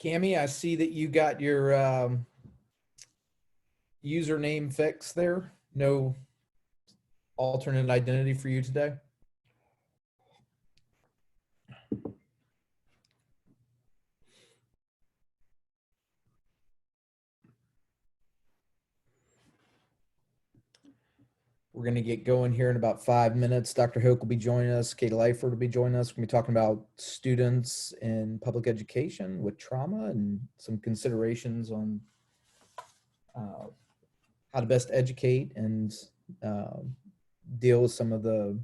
Cami, I see that you got your username fixed there. No alternate identity for you today. We're going to get going here in about 5 minutes. Dr. Hoke will be joining us. Kate Leifert will be joining us. We're going to be talking about students in public education with trauma and some considerations on how to best educate and deal with some of the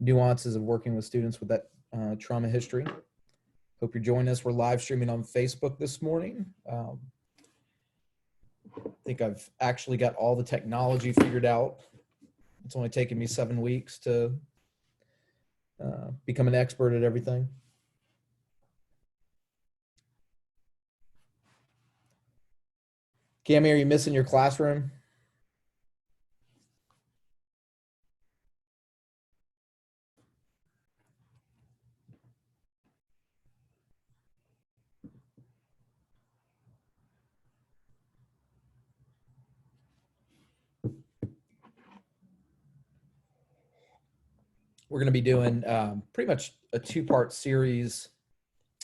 nuances of working with students with that trauma history. Hope you're joining us. We're live streaming on Facebook this morning. I think I've actually got all the technology figured out. It's only taken me 7 weeks to become an expert at everything. Cami, are you missing your classroom? We're going to be doing pretty much a 2-part series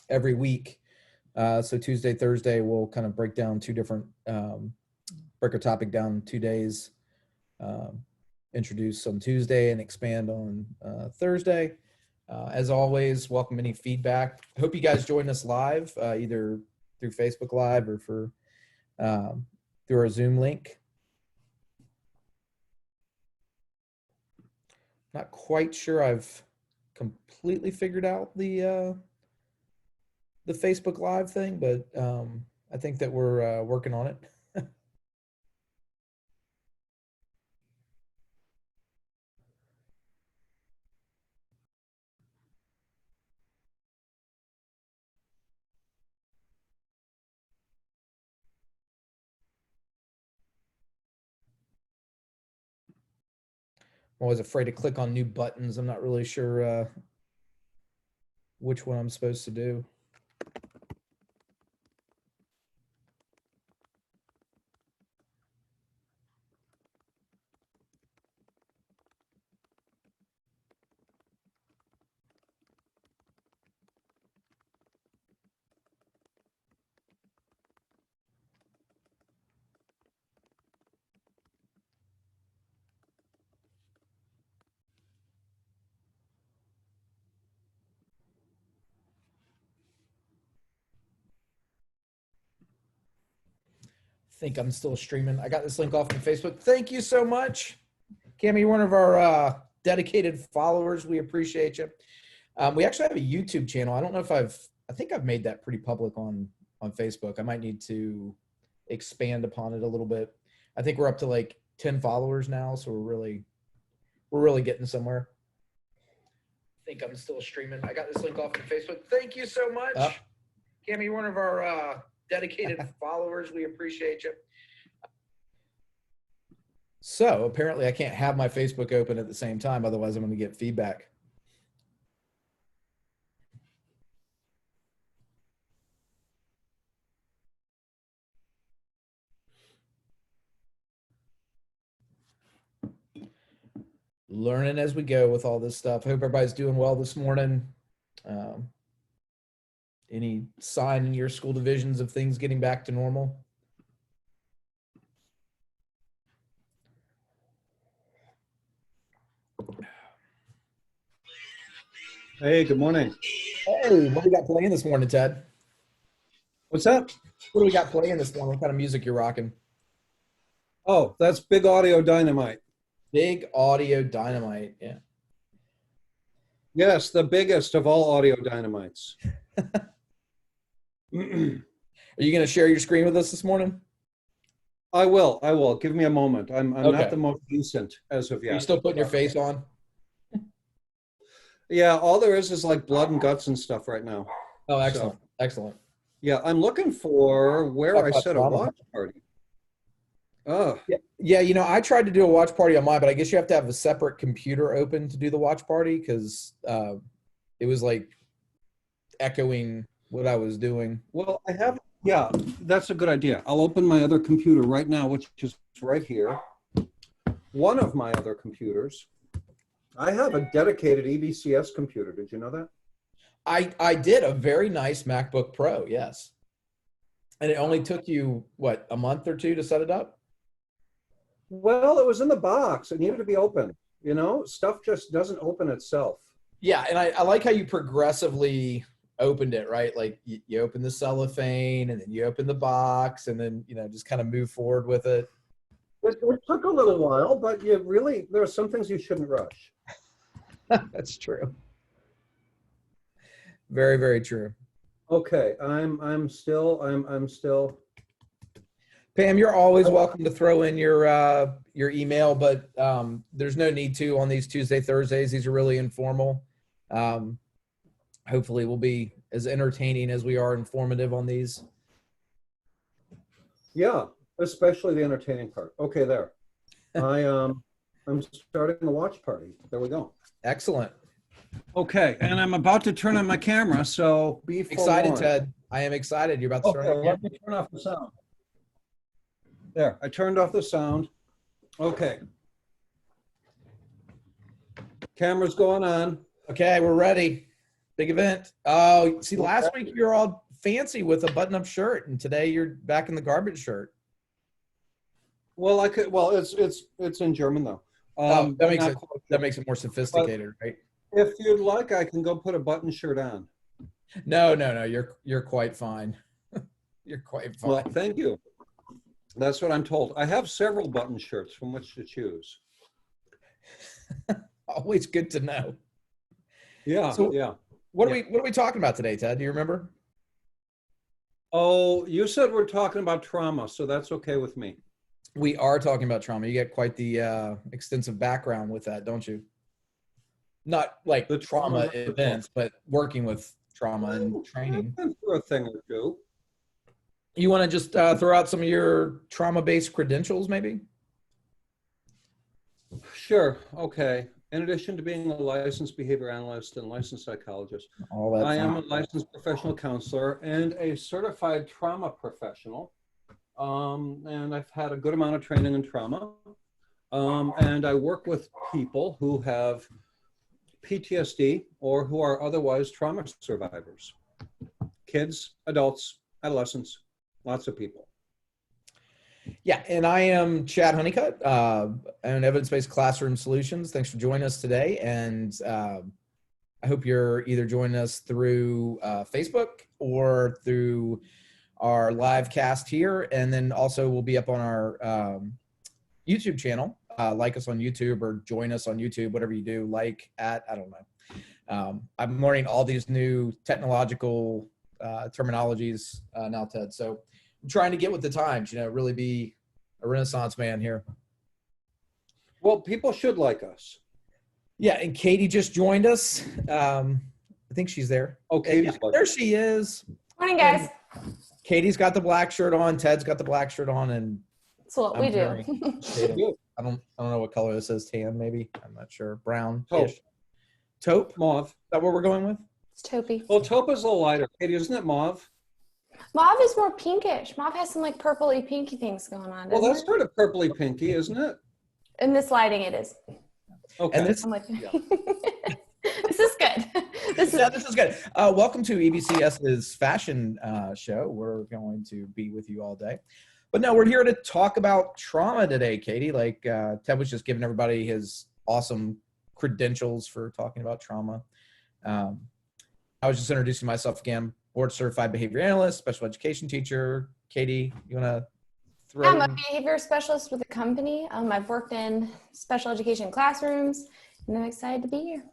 every week. So Tuesday, Thursday, we'll kind of break down 2 different, break our topic down in 2 days, introduce on Tuesday and expand on Thursday. As always, welcome any feedback. Hope you guys join us live, either through Facebook Live or through our Zoom link. Not quite sure I've completely figured out the Facebook Live thing, but I think that we're working on it. I'm always afraid to click on new buttons. I'm not really sure which one I'm supposed to do. Think I'm still streaming. I got this link off from Facebook. Thank you so much. Cami, you're one of our dedicated followers. We appreciate you. We actually have a YouTube channel. I don't know if I think I've made that pretty public on Facebook. I might need to expand upon it a little bit. I think we're up to like 10 followers now. So we're really getting somewhere. Think I'm still streaming. I got this link off from Facebook. Thank you so much. Cami, you're one of our dedicated followers. We appreciate you. So apparently I can't have my Facebook open at the same time. Otherwise I'm going to get feedback. Learning as we go with all this stuff. I hope everybody's doing well this morning. Any sign in your school divisions of things getting back to normal? Hey, good morning. Hey, what do we got playing this morning, Ted? What's that? What do we got playing this morning? What kind of music you're rocking? Oh, that's Big Audio Dynamite. Big Audio Dynamite, yeah. Yes, the biggest of all audio dynamites. Are you going to share your screen with us this morning? I will. Give me a moment. I'm Okay. Not the most decent as of yet. Are you still putting your face on? Yeah, all there is like blood and guts and stuff right now. Oh, excellent. So, excellent. yeah, I'm looking for where I set a watch party. Oh. Yeah, you know, I tried to do a watch party on mine, but I guess you have to have a separate computer open to do the watch party because it was like echoing what I was doing. Well, I have Yeah, that's a good idea. I'll open my other computer right now, which is right here. One of my other computers. I have a dedicated EBCS computer. Did you know that? I did a very nice MacBook Pro, yes. And it only took you, what, a month or two to set it up? Well, it was in the box. It needed to be open. You know, stuff just doesn't open itself. Yeah, and I like how you progressively opened it, right? Like you open the cellophane and then you open the box and then, just kind of move forward with it. It took a little while, but there are some things you shouldn't rush. That's true. Very, very true. Okay, I'm still. Pam, you're always welcome to throw in your email, but there's no need to on these Tuesday, Thursdays. These are really informal. Hopefully we'll be as entertaining as we are informative on these. Yeah, especially the entertaining part. Okay, there. I'm starting the watch party. There we go. Excellent. Okay, and I'm about to turn on my camera, so be Excited, forewarned. Ted. I am excited. You're about to start. Okay, let me turn off the sound. There, I turned off the sound. Okay. Camera's going on. Okay, we're ready. Big event. Oh, see, last week you were all fancy with a button-up shirt, and today you're back in the garbage shirt. Well, I could. Well, it's in German though. That makes it more sophisticated, right? If you'd like, I can go put a button shirt on. No. You're quite fine. You're quite fine. Well, thank you. That's what I'm told. I have several button shirts from which to choose. Always good to know. Yeah. So, yeah. What are we talking about today, Ted? Do you remember? Oh, you said we're talking about trauma, so that's okay with me. We are talking about trauma. You get quite the extensive background with that, don't you? Not like the trauma events, but working with trauma and training. I've been through a thing or two. You want to just throw out some of your trauma-based credentials, maybe? Sure. Okay. In addition to being a licensed behavior analyst and licensed psychologist, I am a licensed professional counselor and a certified trauma professional. And I've had a good amount of training in trauma. And I work with people who have PTSD or who are otherwise trauma survivors. Kids, adults, adolescents, lots of people. Yeah, and I am Chad Honeycutt. I own Evidence-Based Classroom Solutions. Thanks for joining us today. And I hope you're either joining us through Facebook or through our live cast here. And then also we'll be up on our YouTube channel. Like us on YouTube or join us on YouTube, whatever you do, I don't know. I'm learning all these new technological terminologies now, Ted. So I'm trying to get with the times, really be a Renaissance man here. Well, people should like us. Yeah, and Katie just joined us. I think she's there. Oh, Katie's there she is. Morning, guys. And Katie's got the black shirt on. Ted's got the black shirt on, and that's what we do. I don't know what color this is. Tan, maybe. I'm not sure. Brown. Taupe. Mauve. Is that what we're going with? It's taupey. Well, taupe is a little lighter. Katie, isn't it mauve? Mauve is more pinkish. Mauve has some like purpley pinky things going on. Well, that's sort of purpley pinky, isn't it? In this lighting, it is. Okay. And this, I'm like, this is good. This is good. Welcome to EBCS's fashion show. We're going to be with you all day. But no, we're here to talk about trauma today, Katie. Like Ted was just giving everybody his awesome credentials for talking about trauma. I was just introducing myself again. Board certified behavior analyst, special education teacher. Katie, you want to throw? I'm a behavior specialist with a company. I've worked in special education classrooms, and I'm excited to be here.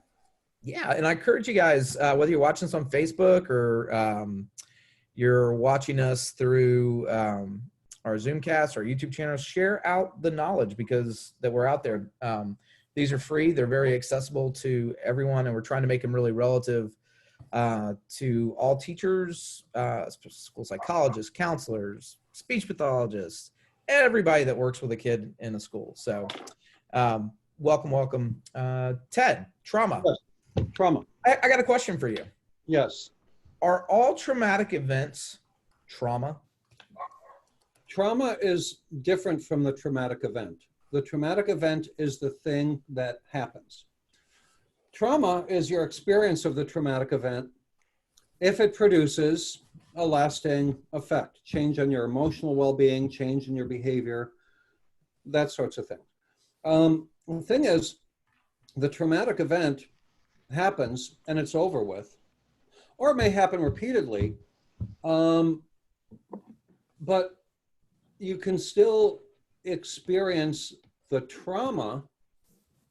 Yeah, and I encourage you guys, whether you're watching us on Facebook or you're watching us through our Zoomcast, our YouTube channel, share out the knowledge because that we're out there. These are free. They're very accessible to everyone, and we're trying to make them really relative to all teachers, school psychologists, counselors, speech pathologists, everybody that works with a kid in a school. So welcome. Ted, trauma. Yes. Trauma. I got a question for you. Yes. Are all traumatic events trauma? trauma is different from the traumatic event. The traumatic event is the thing that happens. Trauma is your experience of the traumatic event if it produces a lasting effect, change on your emotional well-being, change in your behavior, that sorts of things. The thing is, the traumatic event happens and it's over with, or it may happen repeatedly, but you can still experience the trauma,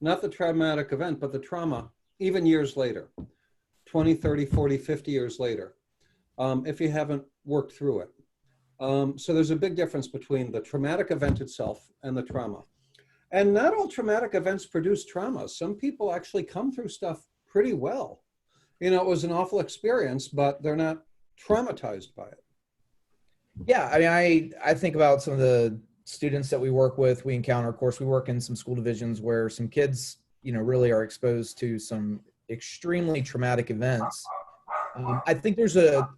not the traumatic event, but the trauma, even years later, 20, 30, 40, 50 years later, if you haven't worked through it. So there's a big difference between the traumatic event itself and the trauma. And not all traumatic events produce trauma. Some people actually come through stuff pretty well. You know, it was an awful experience, but they're not traumatized by it. Yeah, I mean, I think about some of the students that we work with, we encounter. Of course, we work in some school divisions where some kids, you know, really are exposed to some extremely traumatic events. I think there's a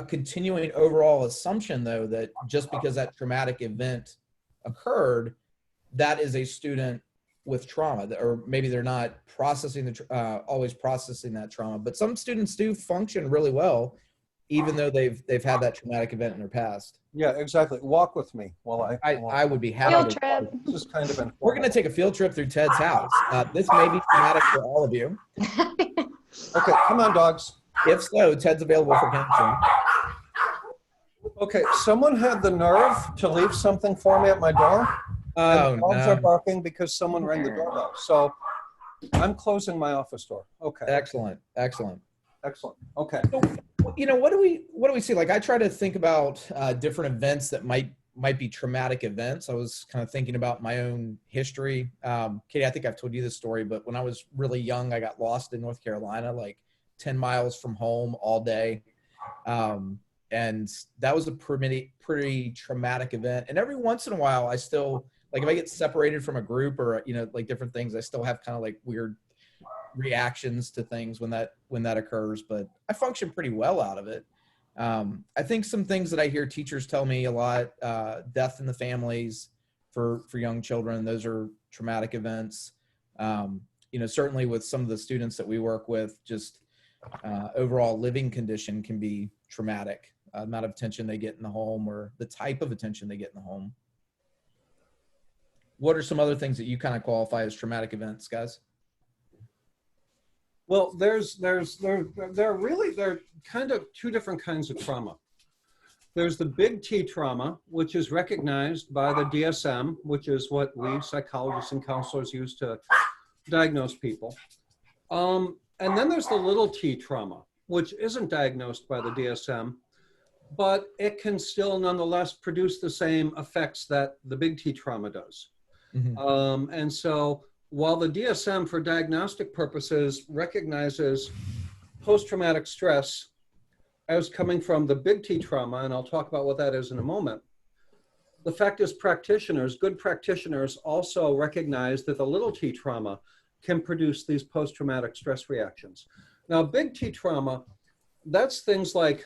continuing overall assumption, though, that just because that traumatic event occurred, that is a student with trauma, or maybe they're not processing always processing that trauma. But some students do function really well, even though they've had that traumatic event in their past. Yeah, exactly. Walk with me while I would be happy Field to. trip. This is kind of informal. We're going to take a field trip through Ted's house. This may be traumatic for all of you. Okay, come on, dogs. If so, Ted's available for counseling. Okay, someone had the nerve to leave something for me at my door. Oh, Dogs are no. barking because someone rang the doorbell. So I'm closing my office door. Okay. Excellent. Excellent. Excellent. Okay. So, you know, what do we see? Like, I try to think about different events that might be traumatic events. I was kind of thinking about my own history. Katie, I think I've told you this story, but when I was really young, I got lost in North Carolina, like 10 miles from home all day. And that was a pretty traumatic event. And every once in a while, I still, like, if I get separated from a group or, you know, like different things, I still have kind of like weird reactions to things when that occurs, but I function pretty well out of it. I think some things that I hear teachers tell me a lot, death in the families for young children, those are traumatic events. You know, certainly with some of the students that we work with, just overall living condition can be traumatic. Amount of attention they get in the home or the type of attention they get in the home. What are some other things that you kind of qualify as traumatic events, guys? Well, there are kind of two different kinds of trauma. There's the big T trauma, which is recognized by the DSM, which is what we psychologists and counselors use to diagnose people. And then there's the little T trauma, which isn't diagnosed by the DSM, but it can still nonetheless produce the same effects that the big T trauma does. Mm-hmm. And so while the DSM for diagnostic purposes recognizes post-traumatic stress as coming from the big T trauma, and I'll talk about what that is in a moment, the fact is good practitioners also recognize that the little T trauma can produce these post-traumatic stress reactions. Now, big T trauma, that's things like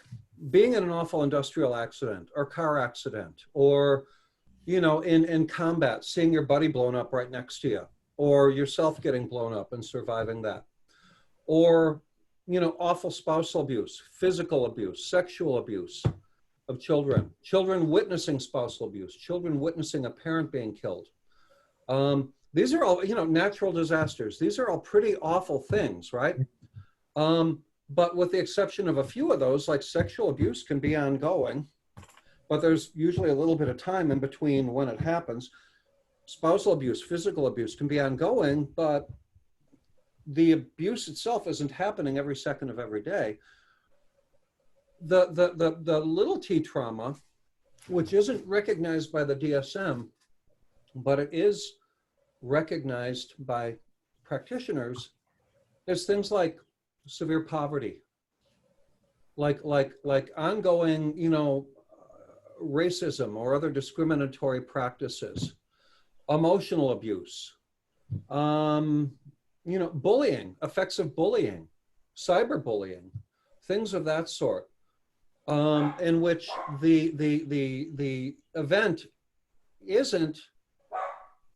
being in an awful industrial accident or car accident, or, you know, in combat, seeing your buddy blown up right next to you, or yourself getting blown up and surviving that, or, you know, awful spousal abuse, physical abuse, sexual abuse of children, children witnessing spousal abuse, children witnessing a parent being killed. These are all, you know, natural disasters. These are all pretty awful things, right? But with the exception of a few of those, like sexual abuse can be ongoing, but there's usually a little bit of time in between when it happens. Spousal abuse, physical abuse can be ongoing, but the abuse itself isn't happening every second of every day. The little T trauma, which isn't recognized by the DSM, but it is recognized by practitioners, is things like severe poverty, like ongoing, you know, racism or other discriminatory practices, emotional abuse, you know, bullying, effects of bullying, cyberbullying, things of that sort. in which the event isn't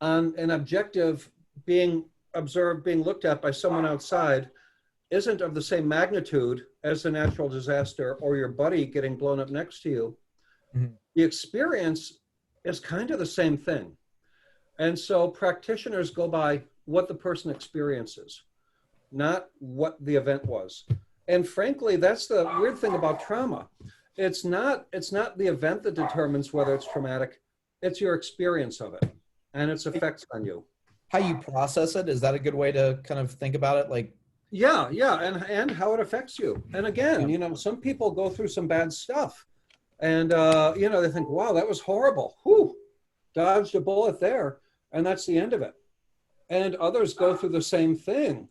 on an objective being observed, being looked at by someone outside, isn't of the same magnitude as the natural disaster or your buddy getting blown up next to you. Mhm. The experience is kind of the same thing. And so practitioners go by what the person experiences, not what the event was. And frankly, that's the weird thing about trauma. It's not the event that determines whether it's traumatic, it's your experience of it and its effects on you. How you process it, is that a good way to kind of think about it? Like, yeah, and how it affects you. And again, you know, some people go through some bad stuff and, you know, they think, wow, that was horrible. Whew, dodged a bullet there. And that's the end of it. And others go through the same thing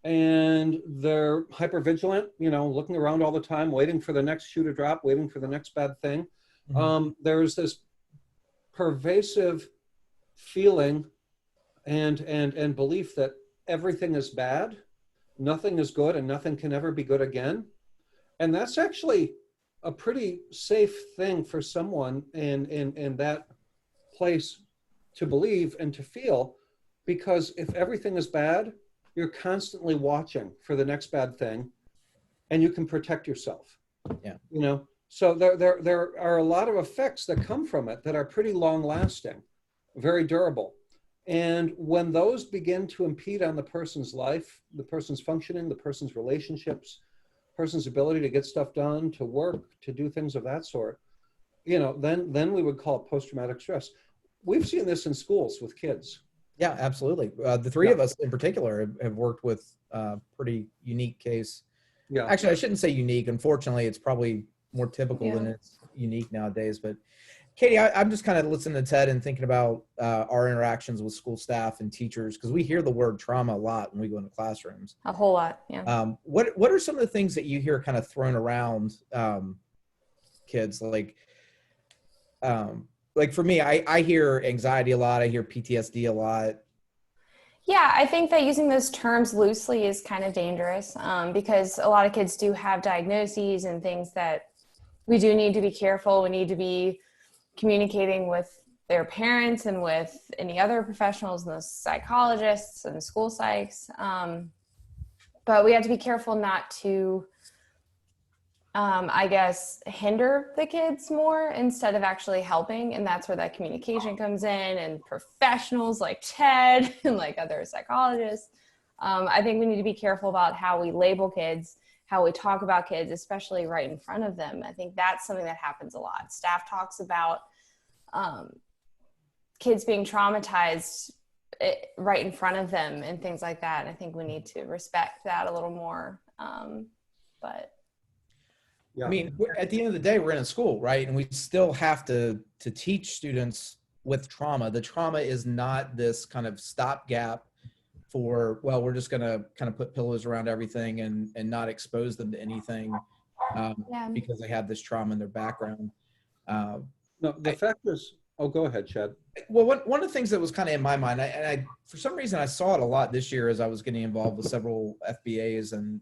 and they're hypervigilant, you know, looking around all the time, waiting for the next shoe to drop, waiting for the next bad thing. There's this pervasive feeling and belief that everything is bad, nothing is good, and nothing can ever be good again. And that's actually a pretty safe thing for someone in that place to believe and to feel, because if everything is bad, you're constantly watching for the next bad thing and you can protect yourself. Yeah. You know, so there are a lot of effects that come from it that are pretty long lasting, very durable. And when those begin to impede on the person's life, the person's functioning, the person's relationships, person's ability to get stuff done, to work, to do things of that sort, you know, then we would call it post-traumatic stress. We've seen this in schools with kids. Yeah, absolutely. The three of us in particular have worked with a pretty unique case. Yeah. Actually, I shouldn't say unique. Unfortunately, it's probably more typical than it's unique nowadays. But Katie, I'm just kind of listening to Ted and thinking about our interactions with school staff and teachers, because we hear the word trauma a lot when we go into classrooms. A whole lot, yeah. What are some of the things that you hear kind of thrown around kids? Like for me, I hear anxiety a lot. I hear PTSD a lot. Yeah, I think that using those terms loosely is kind of dangerous because a lot of kids do have diagnoses and things that we do need to be careful. We need to be communicating with their parents and with any other professionals and the psychologists and school psychs. But we have to be careful not to, I guess, hinder the kids more instead of actually helping. And that's where that communication comes in, and professionals like Ted and like other psychologists. I think we need to be careful about how we label kids, how we talk about kids, especially right in front of them. I think that's something that happens a lot. Staff talks about kids being traumatized right in front of them and things like that. And I think we need to respect that a little more. But yeah. I mean, at the end of the day, we're in a school, right? And we still have to teach students with trauma. The trauma is not this kind of stopgap for, well, we're just going to kind of put pillows around everything and not expose them to anything because they have this trauma in their background. No, the fact is, oh, go ahead, Chad. Well, one of the things that was kind of in my mind, I for some reason I saw it a lot this year as I was getting involved with several FBAs and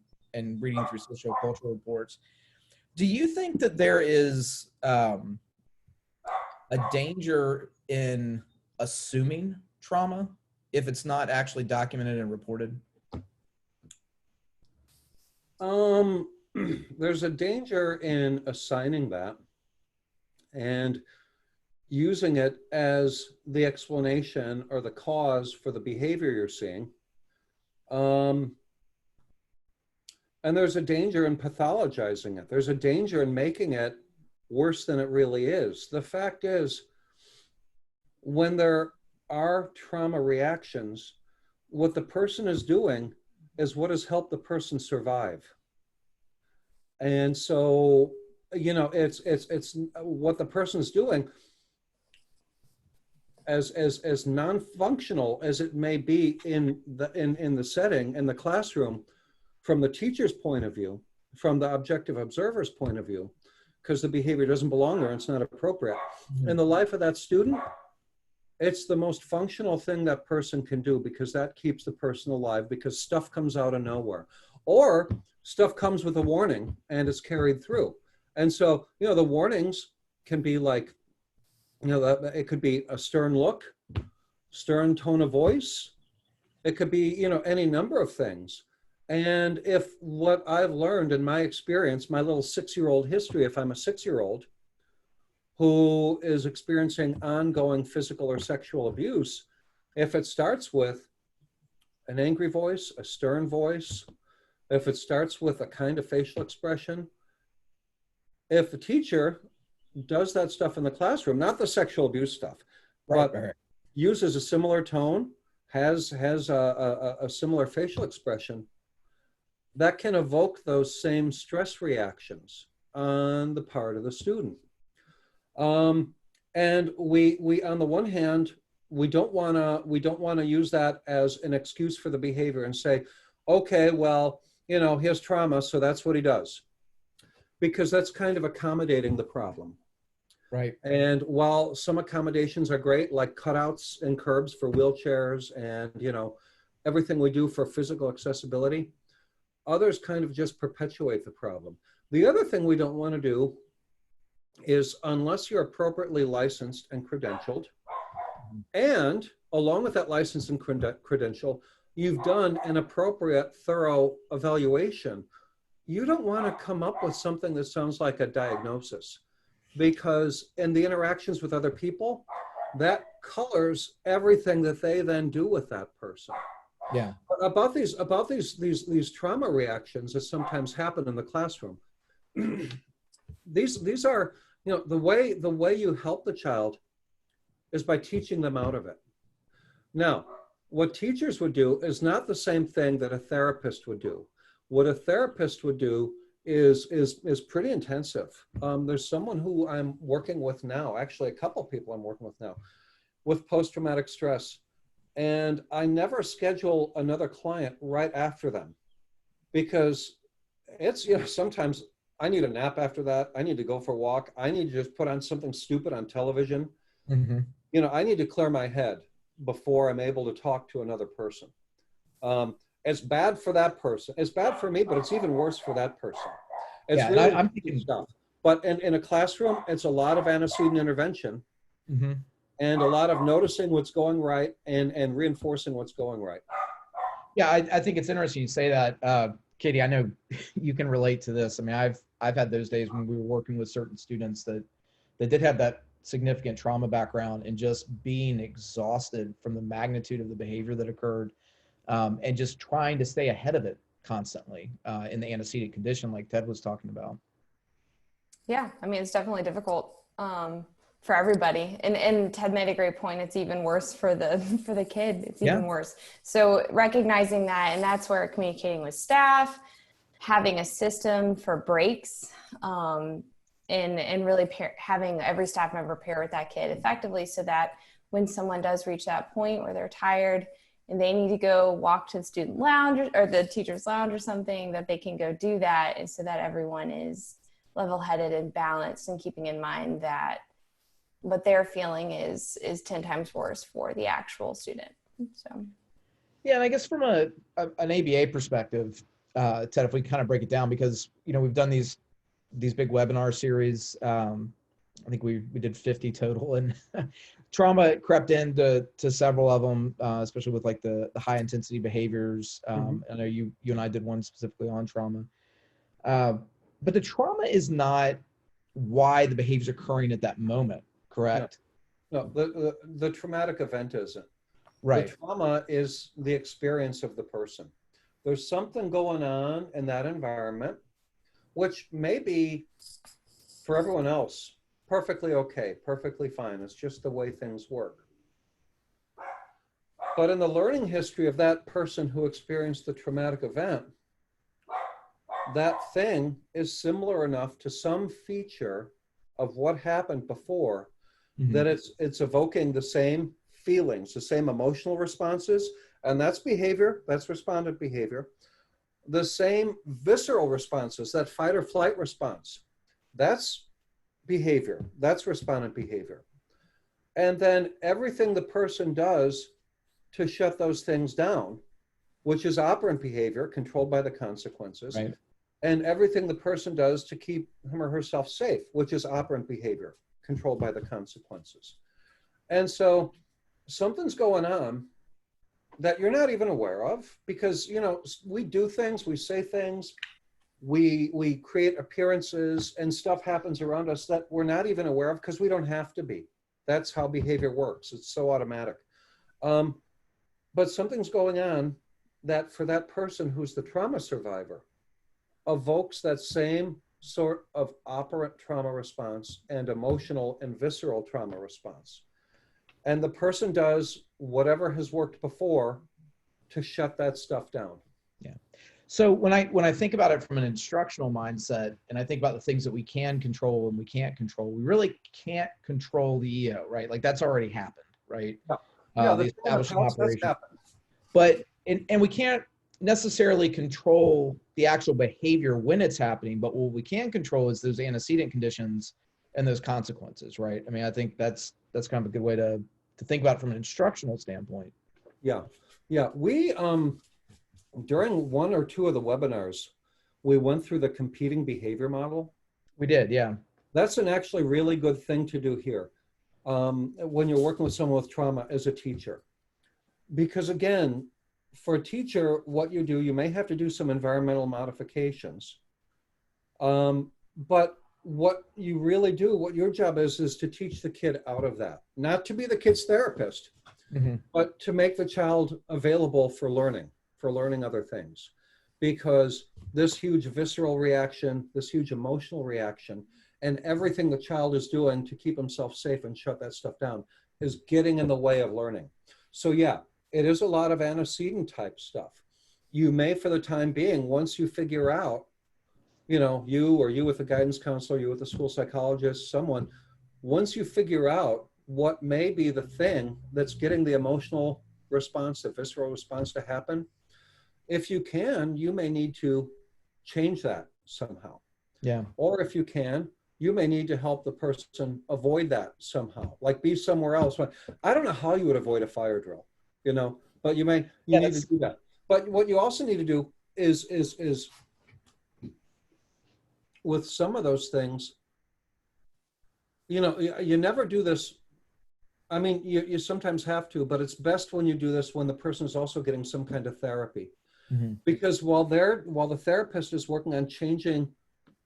reading through sociocultural reports. Do you think that there is a danger in assuming trauma if it's not actually documented and reported? There's a danger in assigning that and using it as the explanation or the cause for the behavior you're seeing. And there's a danger in pathologizing it. There's a danger in making it worse than it really is. The fact is, when there are trauma reactions, what the person is doing is what has helped the person survive. And so, you know, it's what the person's doing, as non-functional as it may be in the setting, in the classroom, from the teacher's point of view, from the objective observer's point of view, because the behavior doesn't belong there and it's not appropriate. In the life of that student, it's the most functional thing that person can do, because that keeps the person alive, because stuff comes out of nowhere. Or stuff comes with a warning and is carried through. And so, the warnings can be like, it could be a stern look, stern tone of voice. It could be, any number of things. And if what I've learned in my experience, my little 6-year-old history, if I'm a 6-year-old who is experiencing ongoing physical or sexual abuse, if it starts with an angry voice, a stern voice, if it starts with a kind of facial expression, if a teacher does that stuff in the classroom, not the sexual abuse stuff, but uses a similar tone, has a similar facial expression, that can evoke those same stress reactions on the part of the student. And we on the one hand, we don't want to use that as an excuse for the behavior and say, okay, well, he has trauma, so that's what he does, because that's kind of accommodating the problem. Right. And while some accommodations are great, like cutouts and curbs for wheelchairs and, everything we do for physical accessibility, others kind of just perpetuate the problem. The other thing we don't want to do is, unless you're appropriately licensed and credentialed, and along with that license and credential, you've done an appropriate, thorough evaluation, you don't want to come up with something that sounds like a diagnosis, because in the interactions with other people, that colors everything that they then do with that person. Yeah. But about these trauma reactions that sometimes happen in the classroom, these are, the way you help the child is by teaching them out of it. Now, what teachers would do is not the same thing that a therapist would do. What a therapist would do is pretty intensive. There's someone who I'm working with now, actually a couple of people I'm working with now, with post-traumatic stress. And I never schedule another client right after them, because it's, sometimes I need a nap after that. I need to go for a walk. I need to just put on something stupid on television. Mm-hmm. I need to clear my head before I'm able to talk to another person. It's bad for that person. It's bad for me, but it's even worse for that person. It's really I'm thinking stuff. But in a classroom, it's a lot of antecedent intervention. Mm-hmm. And a lot of noticing what's going right and reinforcing what's going right. Yeah, I think it's interesting you say that. Katie, I know you can relate to this. I mean, I've had those days when we were working with certain students that did have that significant trauma background, and just being exhausted from the magnitude of the behavior that occurred, and just trying to stay ahead of it constantly in the antecedent condition like Ted was talking about. Yeah, I mean, it's definitely difficult for everybody. And Ted made a great point. It's even worse for the kid. It's even worse. So recognizing that, and that's where communicating with staff, having a system for breaks, and really having every staff member pair with that kid effectively, so that when someone does reach that point where they're tired and they need to go walk to the student lounge or the teacher's lounge or something, that they can go do that, and so that everyone is level-headed and balanced, and keeping in mind that what they're feeling is 10 times worse for the actual student. So, yeah, and I guess from an ABA perspective, Ted, if we kind of break it down, because we've done these big webinar series. I think we did 50 total, and trauma crept into several of them, especially with like the high intensity behaviors. I know you and I did one specifically on trauma, but the trauma is not why the behavior is occurring at that moment. Correct? No, the traumatic event isn't. Right. The trauma is the experience of the person. There's something going on in that environment, which may be for everyone else perfectly okay, perfectly fine. It's just the way things work. But in the learning history of that person who experienced the traumatic event, that thing is similar enough to some feature of what happened before that it's evoking the same feelings, the same emotional responses, and that's behavior, that's respondent behavior. The same visceral responses, that fight or flight response, that's behavior, that's respondent behavior. And then everything the person does to shut those things down, which is operant behavior controlled by the consequences, right, and everything the person does to keep him or herself safe, which is operant behavior, controlled by the consequences. And so something's going on that you're not even aware of, because, you know, we do things, we say things, we create appearances, and stuff happens around us that we're not even aware of because we don't have to be. That's how behavior works. It's so automatic. But something's going on that for that person who's the trauma survivor evokes that same sort of operant trauma response and emotional and visceral trauma response. And the person does whatever has worked before to shut that stuff down. Yeah. So when I think about it from an instructional mindset, and I think about the things that we can control and we can't control, we really can't control the EO, right? Like that's already happened, right? Yeah, The establishing operation. happened. But, and we can't necessarily control the actual behavior when it's happening, but what we can control is those antecedent conditions and those consequences, right? I mean, I think that's kind of a good way to think about it from an instructional standpoint. Yeah. Yeah. We, during one or two of the webinars, we went through the competing behavior model. We did, yeah. That's an actually really good thing to do here when you're working with someone with trauma as a teacher. Because again, for a teacher, what you do, you may have to do some environmental modifications. But what you really do, what your job is to teach the kid out of that. Not to be the kid's therapist, but to make the child available for learning other things. Because this huge visceral reaction, this huge emotional reaction, and everything the child is doing to keep himself safe and shut that stuff down is getting in the way of learning. So yeah, it is a lot of antecedent type stuff. You may, for the time being, once you figure out, you know, you with a guidance counselor, you with a school psychologist, someone, once you figure out what may be the thing that's getting the emotional response, the visceral response to happen, if you can, you may need to change that somehow. Yeah. Or if you can, you may need to help the person avoid that somehow, like be somewhere else. I don't know how you would avoid a fire drill, you know, but you need to do that. But what you also need to do is with some of those things, you know, you never do this. I mean, you sometimes have to, but it's best when you do this when the person is also getting some kind of therapy. Because while the therapist is working on changing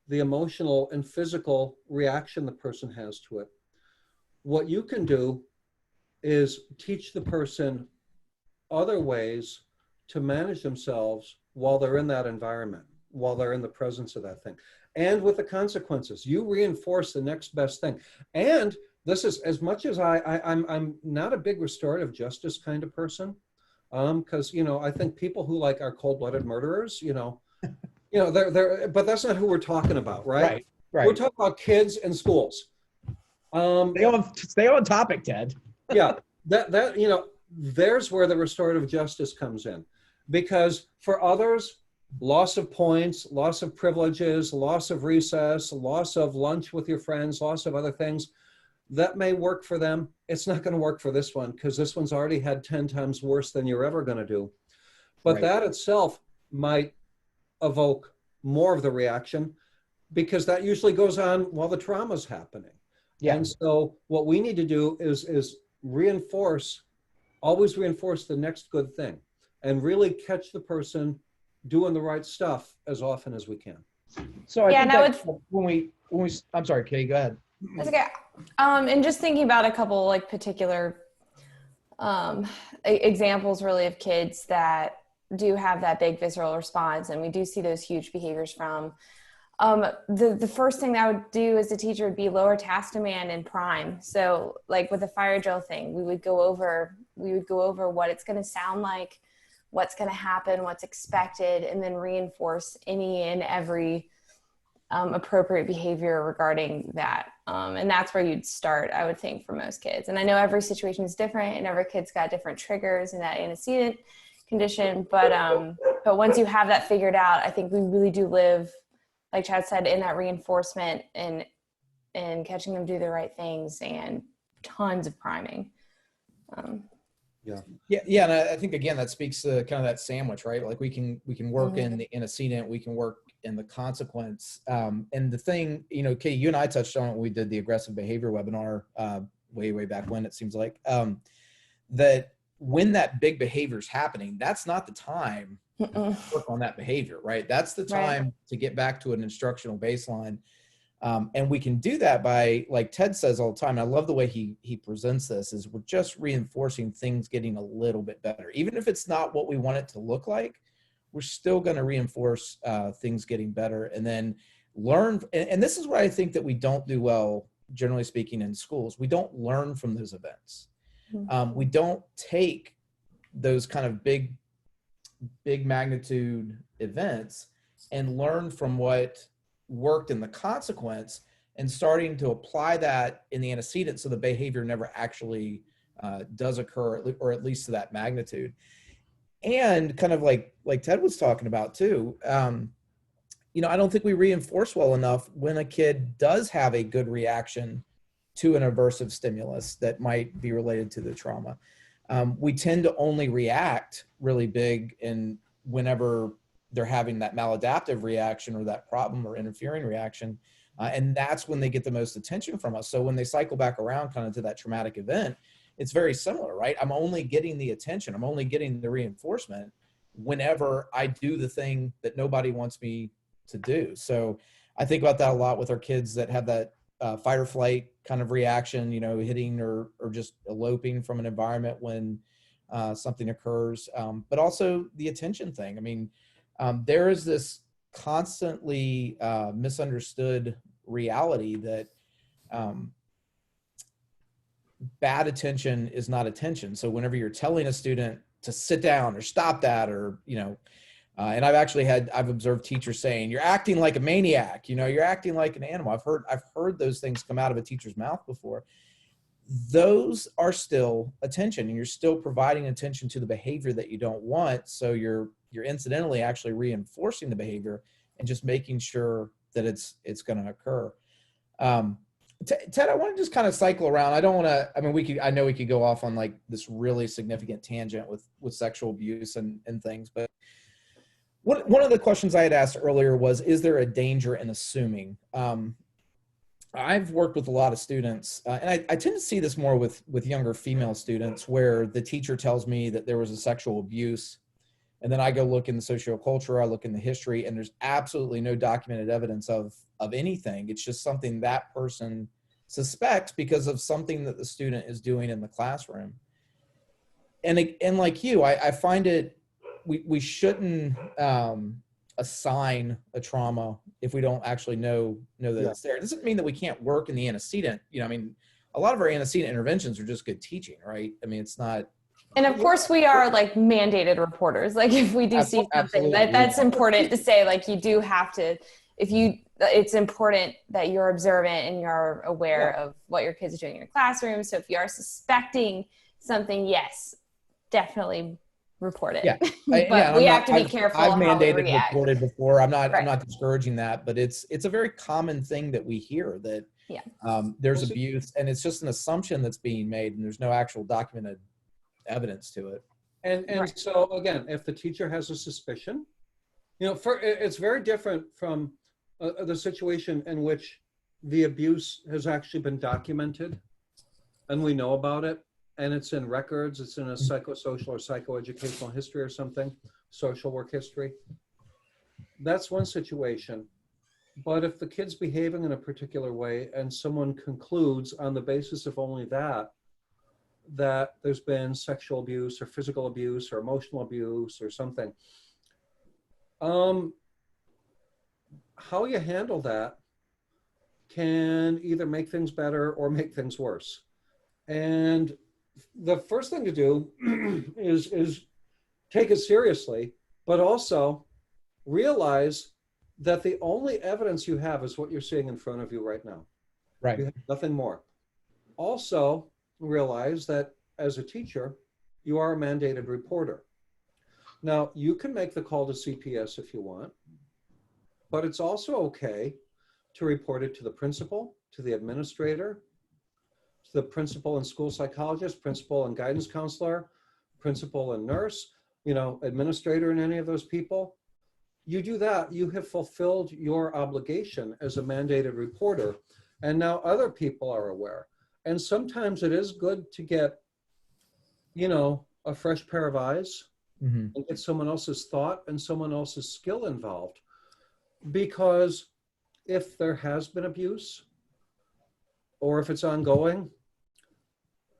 the emotional and physical reaction the person has to it, what you can do is teach the person other ways to manage themselves while they're in that environment, while they're in the presence of that thing. And with the consequences, you reinforce the next best thing. And this is, as much as I'm not a big restorative justice kind of person, because, you know, I think people who like are cold-blooded murderers, you know, they're, but that's not who we're talking about, right? Right. We're talking about kids and schools. Stay on topic, Ted. Yeah, that you know, there's where the restorative justice comes in, because for others, loss of points, loss of privileges, loss of recess, loss of lunch with your friends, loss of other things, that may work for them. It's not going to work for this one because this one's already had 10 times worse than you're ever going to do. But that itself might evoke more of the reaction, because that usually goes on while the trauma's happening. Yeah. And so what we need to do is always reinforce the next good thing, and really catch the person doing the right stuff as often as we can. So I think when we, I'm sorry, Katie, go ahead. That's okay. And just thinking about a couple like particular examples really of kids that do have that big visceral response, and we do see those huge behaviors from. The first thing that I would do as a teacher would be lower task demand in prime. So like with the fire drill thing, we would go over what it's going to sound like, what's going to happen, what's expected, and then reinforce any and every appropriate behavior regarding that. And that's where you'd start, I would think, for most kids. And I know every situation is different and every kid's got different triggers in that antecedent condition. But once you have that figured out, I think we really do live, like Chad said, in that reinforcement and catching them do the right things and tons of priming. Yeah. And I think, again, that speaks to kind of that sandwich, right? Like we can work in the antecedent, we can work and the consequence. And the thing, you know, Kate, you and I touched on it when we did the aggressive behavior webinar way back when, it seems like, that when that big behavior is happening, that's not the time to work on that behavior, right? That's the time to get back to an instructional baseline. And we can do that by, like Ted says all the time, and I love the way he presents this, is we're just reinforcing things getting a little bit better. Even if it's not what we want it to look like, we're still going to reinforce things getting better, and then learn. And this is what I think that we don't do well, generally speaking, in schools. We don't learn from those events. We don't take those kind of big magnitude events and learn from what worked in the consequence, and starting to apply that in the antecedent so the behavior never actually does occur, or at least to that magnitude. And kind of like Ted was talking about too, you know, I don't think we reinforce well enough when a kid does have a good reaction to an aversive stimulus that might be related to the trauma. We tend to only react really big and whenever they're having that maladaptive reaction or that problem or interfering reaction. And that's when they get the most attention from us. So when they cycle back around kind of to that traumatic event, it's very similar, right? I'm only getting the attention. I'm only getting the reinforcement whenever I do the thing that nobody wants me to do. So I think about that a lot with our kids that have that fight or flight kind of reaction, you know, hitting or just eloping from an environment when something occurs. But also the attention thing. I mean, there is this constantly misunderstood reality that bad attention is not attention. So whenever you're telling a student to sit down or stop that, or, you know, and I've observed teachers saying, you're acting like a maniac, you know, you're acting like an animal. I've heard those things come out of a teacher's mouth before. Those are still attention, and you're still providing attention to the behavior that you don't want. So you're incidentally actually reinforcing the behavior and just making sure that it's going to occur. Ted, I want to just kind of cycle around. I don't want to, I mean, I know we could go off on like this really significant tangent with sexual abuse and things, but one of the questions I had asked earlier was, is there a danger in assuming? I've worked with a lot of students, and I tend to see this more with younger female students, where the teacher tells me that there was a sexual abuse, and then I go look in the socioculture, I look in the history, and there's absolutely no documented evidence of anything. It's just something that person suspects because of something that the student is doing in the classroom. And like you, I find it, we shouldn't assign a trauma if we don't actually know that it's there. It doesn't mean that we can't work in the antecedent. You know, I mean, a lot of our antecedent interventions are just good teaching, right? I mean, it's not. And of course we are like mandated reporters. Like if we do see something that's important to say, like you do have to, it's important that you're observant and you're aware of what your kids are doing in your classroom. So if you are suspecting something, yes, definitely report it. Yeah. But we have to be careful. I've mandated reported before. I'm not discouraging that, but it's a very common thing that we hear, that there's abuse, and it's just an assumption that's being made, and there's no actual documented evidence to it. And so again, if the teacher has a suspicion, you know, it's very different from the situation in which the abuse has actually been documented and we know about it, and it's in records, it's in a psychosocial or psychoeducational history or something, social work history. That's one situation. But if the kid's behaving in a particular way and someone concludes on the basis of only that there's been sexual abuse or physical abuse or emotional abuse or something, how you handle that can either make things better or make things worse. And the first thing to do is take it seriously, but also realize that the only evidence you have is what you're seeing in front of you right now. Right. You have nothing more. Also realize that as a teacher, you are a mandated reporter. Now, you can make the call to CPS if you want, but it's also okay to report it to the principal, to the administrator, to the principal and school psychologist, principal and guidance counselor, principal and nurse, you know, administrator and any of those people. you do that, you have fulfilled your obligation as a mandated reporter, and now other people are aware. And sometimes it is good to get, you know, a fresh pair of eyes and get someone else's thought and someone else's skill involved. Because if there has been abuse or if it's ongoing,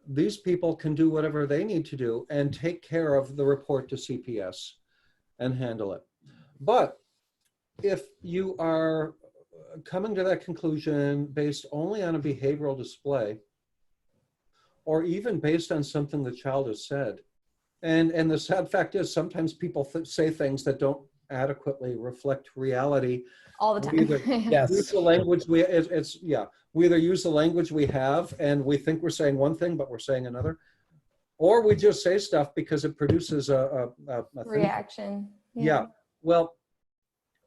these people can do whatever they need to do and take care of the report to CPS and handle it. But if you are coming to that conclusion based only on a behavioral display, or even based on something the child has said, and the sad fact is sometimes people say things that don't adequately reflect reality all the time. We either Yes. use the language we we either use the language we have and we think we're saying one thing but we're saying another, or we just say stuff because it produces a reaction. Yeah. Well,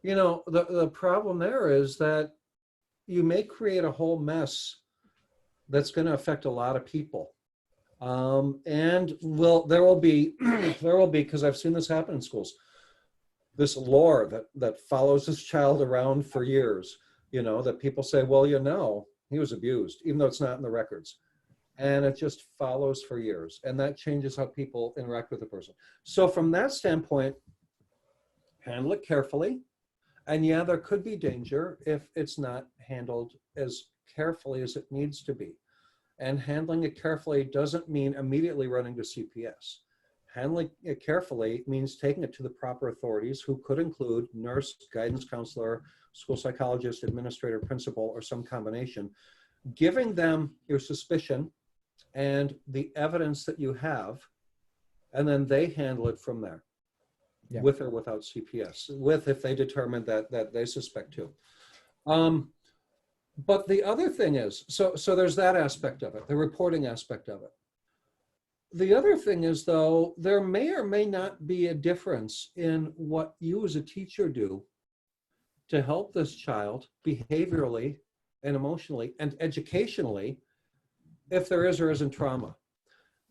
you know, the problem there is that you may create a whole mess that's going to affect a lot of people. And there will be, because I've seen this happen in schools, this lore that follows this child around for years, you know, that people say, well, you know, he was abused, even though it's not in the records. And it just follows for years. And that changes how people interact with the person. So from that standpoint, handle it carefully. And yeah, there could be danger if it's not handled as carefully as it needs to be. And handling it carefully doesn't mean immediately running to CPS. Handling it carefully means taking it to the proper authorities, who could include nurse, guidance counselor, school psychologist, administrator, principal, or some combination, giving them your suspicion and the evidence that you have, and then they handle it from there, with or without CPS, if they determine that they suspect too. But the other thing is, so there's that aspect of it, the reporting aspect of it. The other thing is, though, there may or may not be a difference in what you as a teacher do to help this child behaviorally and emotionally and educationally, if there is or isn't trauma.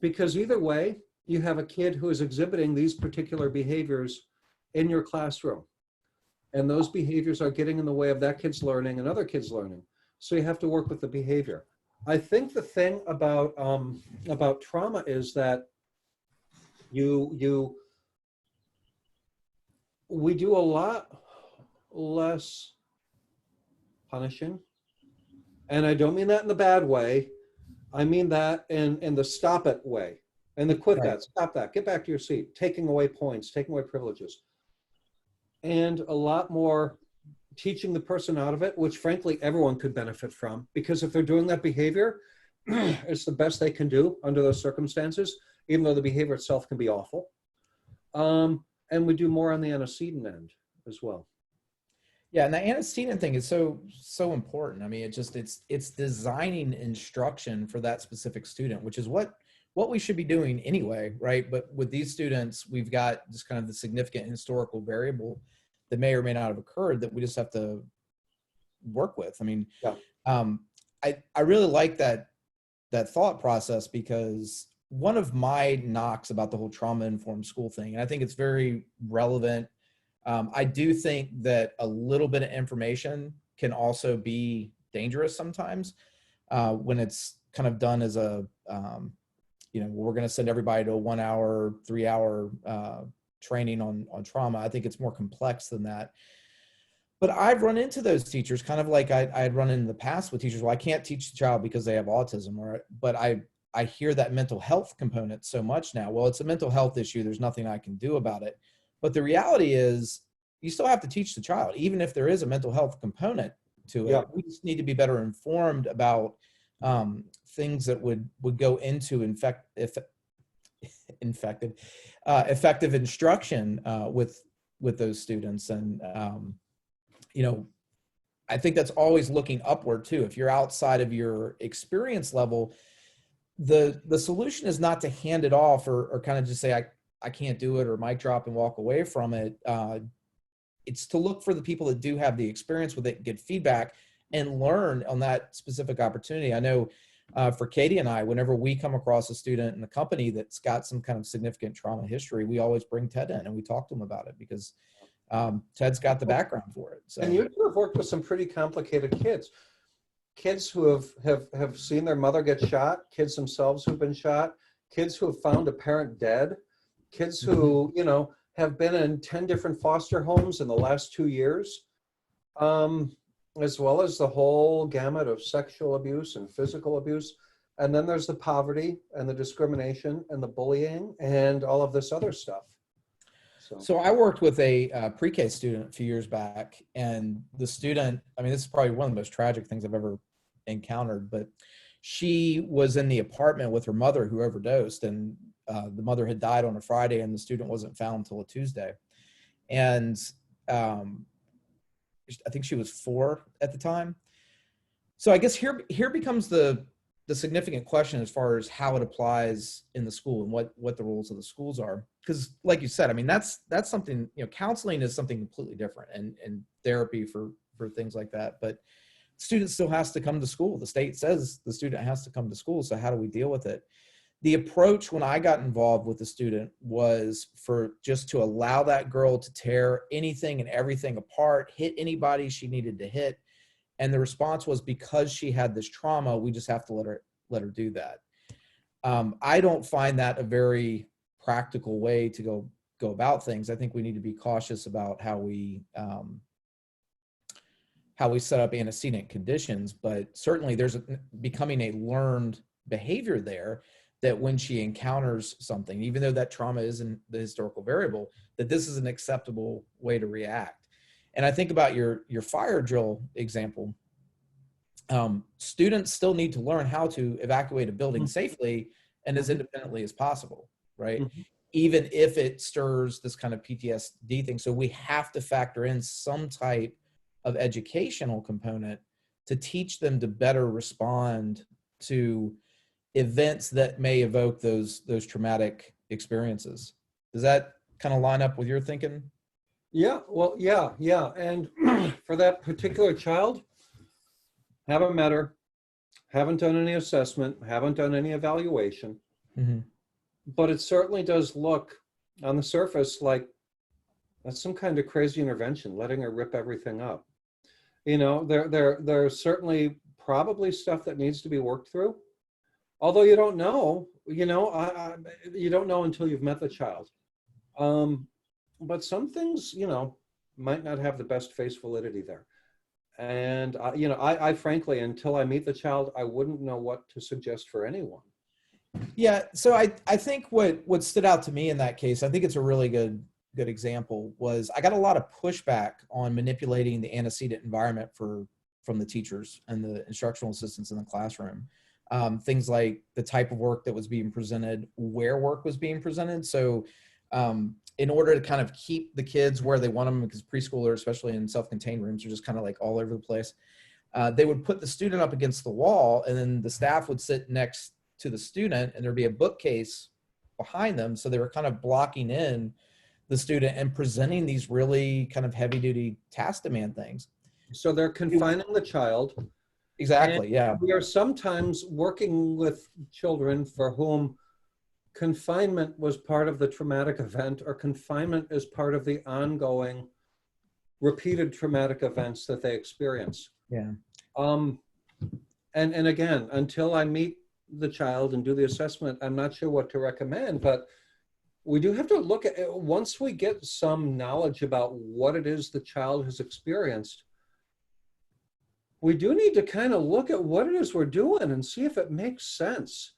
Because either way, you have a kid who is exhibiting these particular behaviors in your classroom. And those behaviors are getting in the way of that kid's learning and other kids' learning. So you have to work with the behavior. I think the thing about trauma is that we do a lot less punishing. And I don't mean that in the bad way. I mean that in the stop it way. And the quit that, stop that, get back to your seat, taking away points, taking away privileges. And a lot more teaching the person out of it, which frankly everyone could benefit from, because if they're doing that behavior, it's the best they can do under those circumstances, even though the behavior itself can be awful. And we do more on the antecedent end as well. Yeah, and the antecedent thing is so important. I mean, it's designing instruction for that specific student, which is what we should be doing anyway, right? But with these students, we've got just kind of the significant historical variable that may or may not have occurred that we just have to work with. I mean, I really like that thought process, because one of my knocks about the whole trauma-informed school thing, and I think it's very relevant, I do think that a little bit of information can also be dangerous sometimes when it's kind of done as a, you know, we're going to send everybody to a 1 hour, 3 hour training on trauma. I think it's more complex than that. But I've run into those teachers kind of like I had run in the past with teachers. Well, I can't teach the child because they have autism, but I hear that mental health component so much now. Well, it's a mental health issue. There's nothing I can do about it. But the reality is you still have to teach the child, even if there is a mental health component to it. Yeah. We just need to be better informed about things that would go into effective instruction with those students. And you know, I think that's always looking upward too. If you're outside of your experience level, the solution is not to hand it off or kind of just say I can't do it, or mic drop and walk away from it. It's to look for the people that do have the experience with it, get feedback, and learn on that specific opportunity. I know for Katie and I, whenever we come across a student in the company that's got some kind of significant trauma history, we always bring Ted in and we talk to them about it, because Ted's got the background for it. So. And you two have worked with some pretty complicated kids who have seen their mother get shot, kids themselves who've been shot, kids who have found a parent dead, kids who, you know, have been in 10 different foster homes in the last 2 years, as well as the whole gamut of sexual abuse and physical abuse. And then there's the poverty and the discrimination and the bullying and all of this other stuff. So I worked with a pre-K student a few years back, and the student, I mean, this is probably one of the most tragic things I've ever encountered, but she was in the apartment with her mother who overdosed, and the mother had died on a Friday and the student wasn't found until a Tuesday. And I think she was 4 at the time. So I guess here becomes the significant question as far as how it applies in the school and what the rules of the schools are. Because like you said, I mean, that's something, you know, counseling is something completely different, and therapy for things like that. But student still has to come to school. The state says the student has to come to school. So how do we deal with it? The approach when I got involved with the student was for just to allow that girl to tear anything and everything apart, hit anybody she needed to hit. And the response was, because she had this trauma, we just have to let her do that. I don't find that a very practical way to go about things. I think we need to be cautious about how we set up antecedent conditions, but certainly there's becoming a learned behavior there, that when she encounters something, even though that trauma isn't the historical variable, that this is an acceptable way to react. And I think about your fire drill example. Students still need to learn how to evacuate a building safely and as independently as possible, right? Mm-hmm. Even if it stirs this kind of PTSD thing. So we have to factor in some type of educational component to teach them to better respond to events that may evoke those traumatic experiences. Does that kind of line up with your thinking? Yeah, well, yeah. And for that particular child, haven't met her, haven't done any assessment, haven't done any evaluation. Mm-hmm. But it certainly does look on the surface like that's some kind of crazy intervention, letting her rip everything up. You know, there's certainly probably stuff that needs to be worked through. Although you don't know, you don't know until you've met the child. But some things, you know, might not have the best face validity there. And, I frankly, until I meet the child, I wouldn't know what to suggest for anyone. Yeah. So I think what stood out to me in that case, I think it's a really good example, was I got a lot of pushback on manipulating the antecedent environment from the teachers and the instructional assistants in the classroom. Things like the type of work that was being presented, where work was being presented. So in order to kind of keep the kids where they want them, because preschoolers, especially in self-contained rooms, are just kind of like all over the place, they would put the student up against the wall, and then the staff would sit next to the student, and there'd be a bookcase behind them. So they were kind of blocking in the student and presenting these really kind of heavy-duty task demand things. So they're confining the child. Exactly, yeah. We are sometimes working with children for whom confinement was part of the traumatic event, or confinement is part of the ongoing repeated traumatic events that they experience. Yeah. And again, until I meet the child and do the assessment, I'm not sure what to recommend, but we do have to look at it. Once we get some knowledge about what it is the child has experienced, we do need to kind of look at what it is we're doing and see if it makes sense.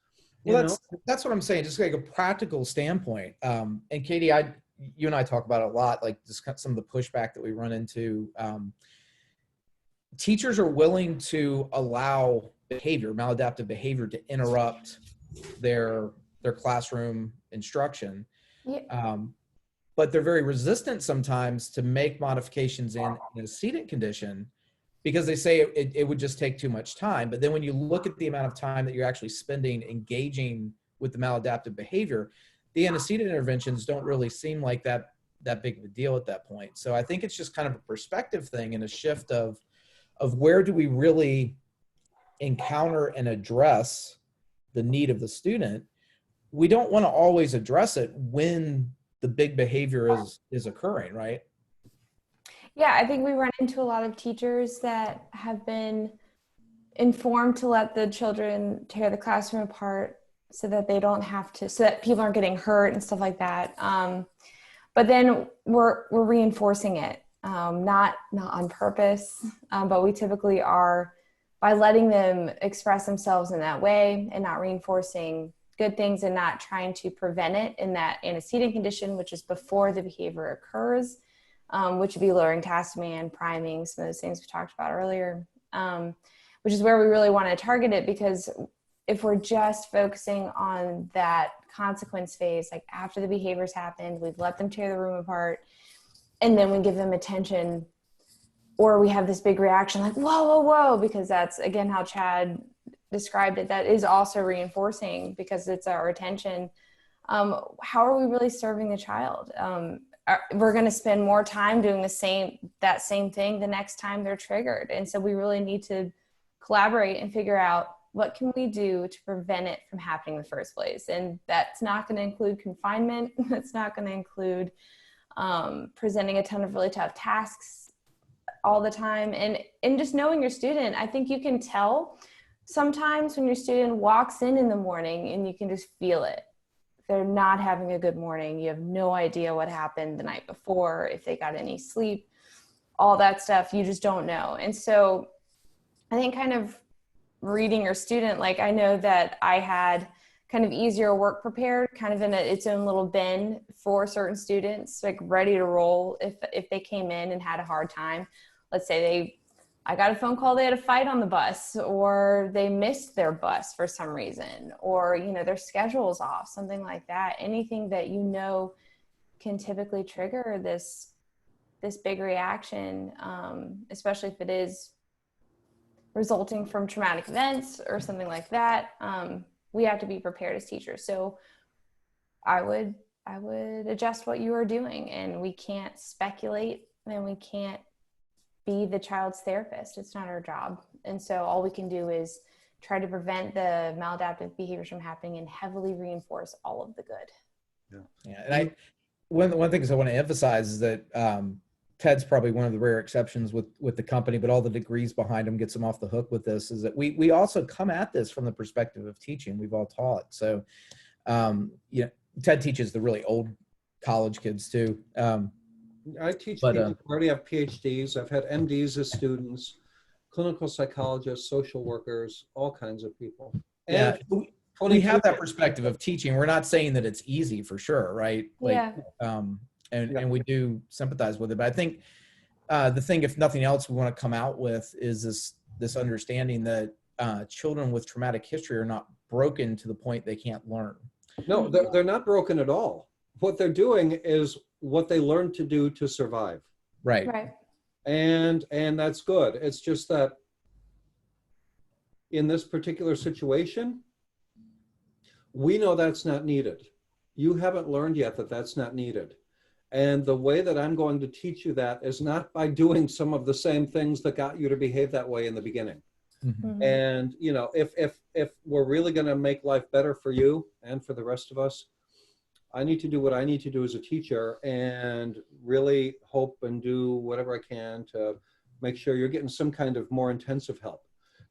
Well, that's what I'm saying, just like a practical standpoint. And Katie, you and I talk about it a lot, like just some of the pushback that we run into. Teachers are willing to allow maladaptive behavior to interrupt their classroom instruction. Yeah. But they're very resistant sometimes to make modifications in an antecedent condition, because they say it would just take too much time. But then when you look at the amount of time that you're actually spending engaging with the maladaptive behavior, the antecedent interventions don't really seem like that big of a deal at that point. So I think it's just kind of a perspective thing and a shift of where do we really encounter and address the need of the student. We don't want to always address it when the big behavior is occurring, right? Yeah, I think we run into a lot of teachers that have been informed to let the children tear the classroom apart so that they don't have to, so that people aren't getting hurt and stuff like that. But then we're reinforcing it, not on purpose, but we typically are, by letting them express themselves in that way and not reinforcing good things and not trying to prevent it in that antecedent condition, which is before the behavior occurs, which would be lowering task demand, priming, some of those things we talked about earlier, which is where we really want to target it, because if we're just focusing on that consequence phase, like after the behavior's happened, we've let them tear the room apart, and then we give them attention, or we have this big reaction like, whoa, whoa, whoa, because that's, again, how Chad described it, that is also reinforcing because it's our attention. How are we really serving the child? We're going to spend more time doing that same thing the next time they're triggered. And so we really need to collaborate and figure out, what can we do to prevent it from happening in the first place? And that's not going to include confinement. That's not going to include presenting a ton of really tough tasks all the time. And just knowing your student, I think you can tell sometimes when your student walks in the morning and you can just feel it. They're not having a good morning. You have no idea what happened the night before, if they got any sleep, all that stuff. You just don't know. And so I think kind of reading your student, like I know that I had kind of easier work prepared, kind of in its own little bin for certain students, like ready to roll if they came in and had a hard time. Let's say I got a phone call, they had a fight on the bus, or they missed their bus for some reason, or, their schedule's off, something like that. Anything that can typically trigger this big reaction, especially if it is resulting from traumatic events or something like that. We have to be prepared as teachers. So I would adjust what you are doing, and we can't speculate, and we can't be the child's therapist. It's not our job. And so all we can do is try to prevent the maladaptive behaviors from happening and heavily reinforce all of the good. Yeah. And one of the things I want to emphasize is that Ted's probably one of the rare exceptions with the company, but all the degrees behind him gets him off the hook with this, is that we also come at this from the perspective of teaching. We've all taught. So, Ted teaches the really old college kids too. I teach people who already have PhDs. I've had MDs as students, clinical psychologists, social workers, all kinds of people. And yeah, we have that perspective of teaching. We're not saying that it's easy, for sure, right? Yeah. And we do sympathize with it. But I think the thing, if nothing else, we want to come out with is this understanding that children with traumatic history are not broken to the point they can't learn. No, they're not broken at all. What they're doing is what they learned to do to survive. Right. Right. And that's good. It's just that in this particular situation, we know that's not needed. You haven't learned yet that that's not needed. And the way that I'm going to teach you that is not by doing some of the same things that got you to behave that way in the beginning. Mm-hmm. And, if we're really going to make life better for you and for the rest of us, I need to do what I need to do as a teacher and really hope and do whatever I can to make sure you're getting some kind of more intensive help.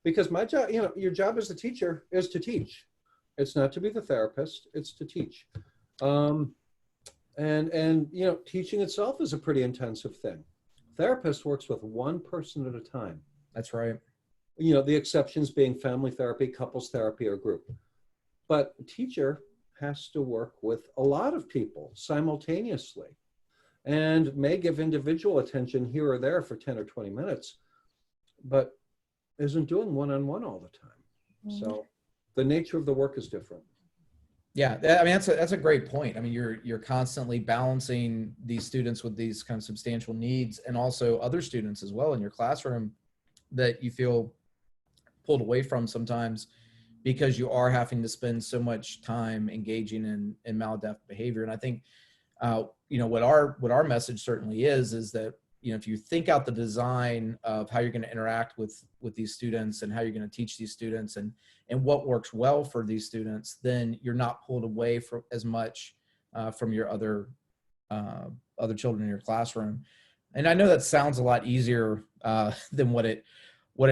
Because my job, your job as a teacher is to teach. It's not to be the therapist, it's to teach. And teaching itself is a pretty intensive thing. Therapist works with one person at a time. That's right. The exceptions being family therapy, couples therapy, or group. But a teacher has to work with a lot of people simultaneously and may give individual attention here or there for 10 or 20 minutes, but isn't doing one-on-one all the time. Mm-hmm. So the nature of the work is different. Yeah, I mean, that's a great point. I mean, you're constantly balancing these students with these kind of substantial needs, and also other students as well in your classroom that you feel pulled away from sometimes because you are having to spend so much time engaging in maladaptive behavior. And I think, what our message certainly is that, if you think out the design of how you're going to interact with these students and how you're going to teach these students and what works well for these students, then you're not pulled away as much from your other children in your classroom. And I know that sounds a lot easier than what it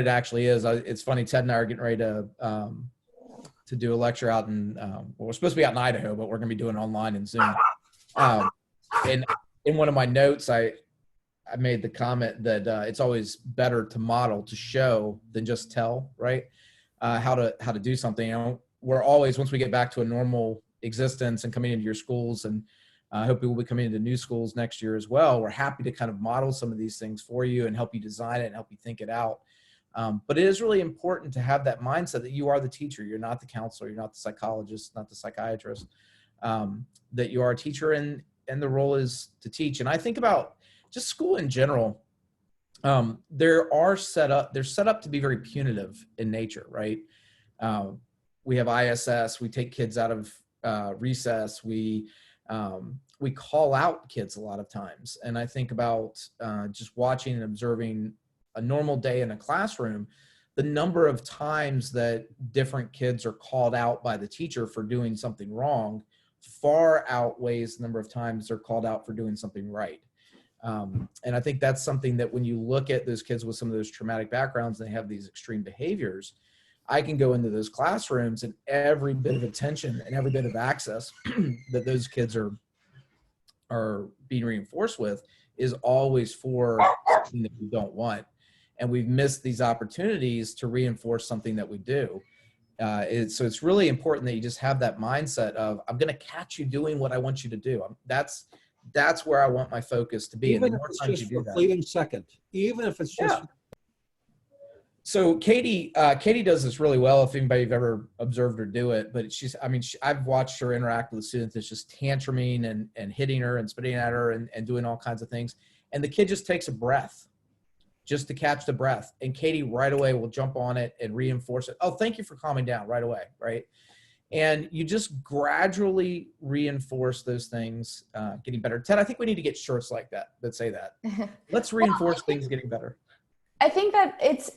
actually is. It's funny. Ted and I are getting ready to do a lecture out in, well, we're supposed to be out in Idaho, but we're going to be doing it online in Zoom. And in one of my notes, I made the comment that it's always better to model, to show, than just tell, right? How to do something. You know, we're always, once we get back to a normal existence and coming into your schools, and I hope we will be coming into new schools next year as well, we're happy to kind of model some of these things for you and help you design it and help you think it out. But it is really important to have that mindset that you are the teacher. You're not the counselor. You're not the psychologist, not the psychiatrist. That you are a teacher, and the role is to teach. And I think about just school in general. They're set up to be very punitive in nature, right? We have ISS. We take kids out of recess. We call out kids a lot of times. And I think about just watching and observing a normal day in a classroom, the number of times that different kids are called out by the teacher for doing something wrong far outweighs the number of times they're called out for doing something right. And I think that's something that when you look at those kids with some of those traumatic backgrounds, and they have these extreme behaviors, I can go into those classrooms, and every bit of attention and every bit of access that those kids are being reinforced with is always for something that we don't want. And we've missed these opportunities to reinforce something that we do. So it's really important that you just have that mindset of, I'm going to catch you doing what I want you to do. That's where I want my focus to be. Even if it's just for a fleeting second, even if it's just. Yeah. So Katie does this really well, if anybody's ever observed her do it, but I've watched her interact with students that's just tantruming and hitting her and spitting at her and doing all kinds of things. And the kid just takes a breath just to catch the breath. And Katie right away will jump on it and reinforce it. Oh, thank you for calming down right away. Right. And you just gradually reinforce those things getting better. Ted, I think we need to get shirts like that say that. Let's reinforce things getting better. I think that it's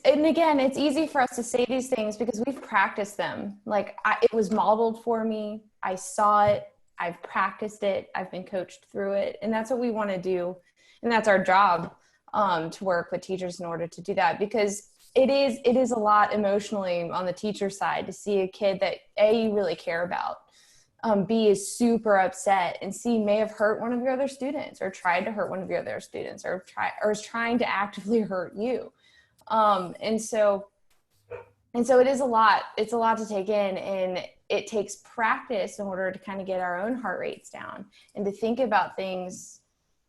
easy for us to say these things because we've practiced them. Like it was modeled for me. I saw it. I've practiced it. I've been coached through it. And that's what we want to do. And that's our job, to work with teachers in order to do that, because it is a lot emotionally on the teacher side to see a kid that A, you really care about, B, is super upset, and C, may have hurt one of your other students or tried to hurt one of your other students or is trying to actively hurt you. And so it is a lot. It's a lot to take in, and it takes practice in order to kind of get our own heart rates down and to think about things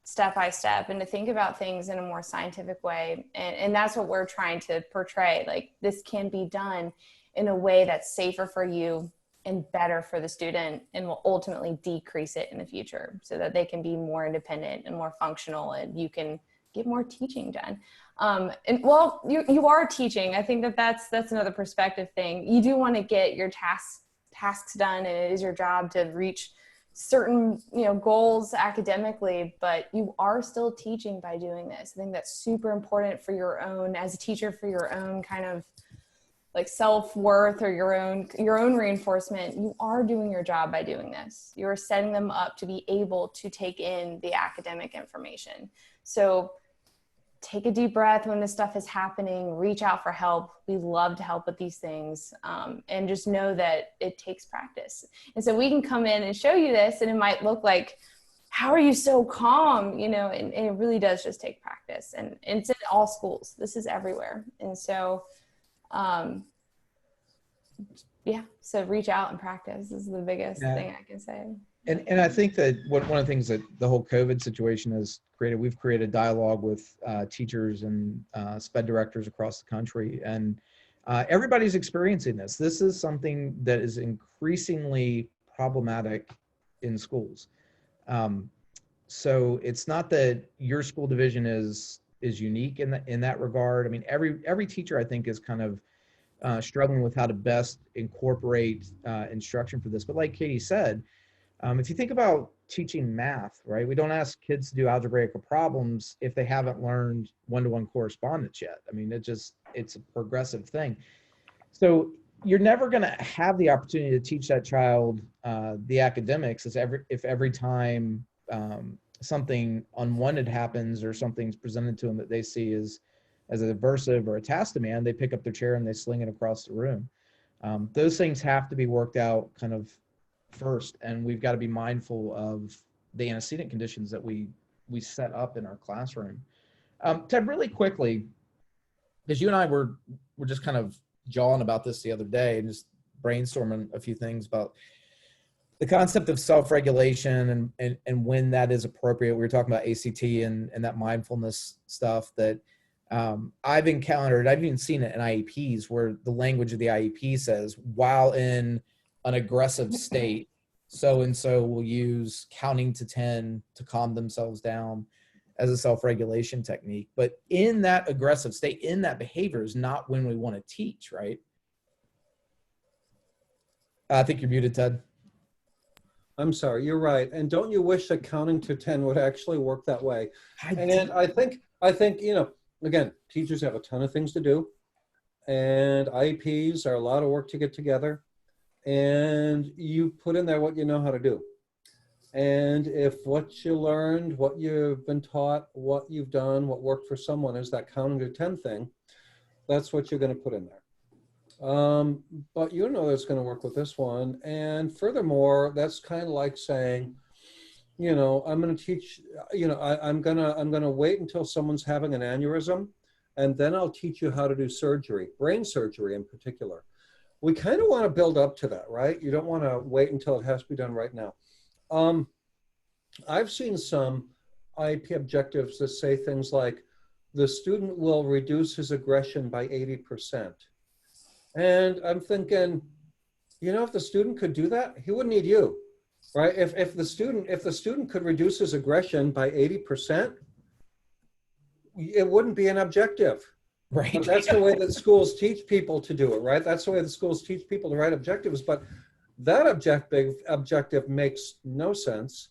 step by step and to think about things in a more scientific way. And that's what we're trying to portray. Like, this can be done in a way that's safer for you and better for the student, and will ultimately decrease it in the future so that they can be more independent and more functional, and you can get more teaching done. And well, you are teaching. I think that's another perspective thing. You do want to get your tasks done, and it is your job to reach certain, goals academically, but you are still teaching by doing this. I think that's super important for your own, as a teacher, for your own kind of like self-worth or your own reinforcement. You are doing your job by doing this. You're setting them up to be able to take in the academic information. So take a deep breath when this stuff is happening, reach out for help. We love to help with these things. And just know that it takes practice. And so we can come in and show you this, and it might look like, how are you so calm? And it really does just take practice. And it's in all schools. This is everywhere. And so, so reach out and practice. This is the biggest thing I can say. And I think that one of the things that the whole COVID situation has created, we've created dialogue with teachers and SPED directors across the country, and everybody's experiencing this. This is something that is increasingly problematic in schools. So it's not that your school division is unique in that regard. I mean, every teacher, I think, is kind of struggling with how to best incorporate instruction for this. But like Katie said, if you think about teaching math, right? We don't ask kids to do algebraic problems if they haven't learned one-to-one correspondence yet. I mean, it's a progressive thing. So you're never going to have the opportunity to teach that child the academics if every time something unwanted happens or something's presented to them that they see as an aversive or a task demand, they pick up their chair and they sling it across the room. Those things have to be worked out kind of first, and we've got to be mindful of the antecedent conditions that we set up in our classroom. Ted, really quickly, because you and I were just kind of jawing about this the other day and just brainstorming a few things about the concept of self-regulation and when that is appropriate. We were talking about ACT and that mindfulness stuff that I've encountered. I've even seen it in IEPs where the language of the IEP says, while in an aggressive state, so-and-so will use counting to 10 to calm themselves down as a self-regulation technique. But in that aggressive state, in that behavior is not when we want to teach, right? I think you're muted, Ted. I'm sorry, you're right. And don't you wish that counting to 10 would actually work that way? And I think, you know, again, teachers have a ton of things to do, and IEPs are a lot of work to get together, and you put in there what you know how to do. And if what you learned, what you've been taught, what you've done, what worked for someone is that counting to 10 thing, that's what you're going to put in there. But you know that's going to work with this one. And furthermore, that's kind of like saying, you know, I'm going to teach, you know, I'm going to wait until someone's having an aneurysm, and then I'll teach you how to do surgery, brain surgery in particular. We kind of want to build up to that, right? You don't want to wait until it has to be done right now. I've seen some IEP objectives that say things like, the student will reduce his aggression by 80%. And I'm thinking, you know, if the student could do that, he wouldn't need you, right? If the student could reduce his aggression by 80%, it wouldn't be an objective. Right. But that's the way that schools teach people to do it, right? That's the way the schools teach people to write objectives. But that objective makes no sense,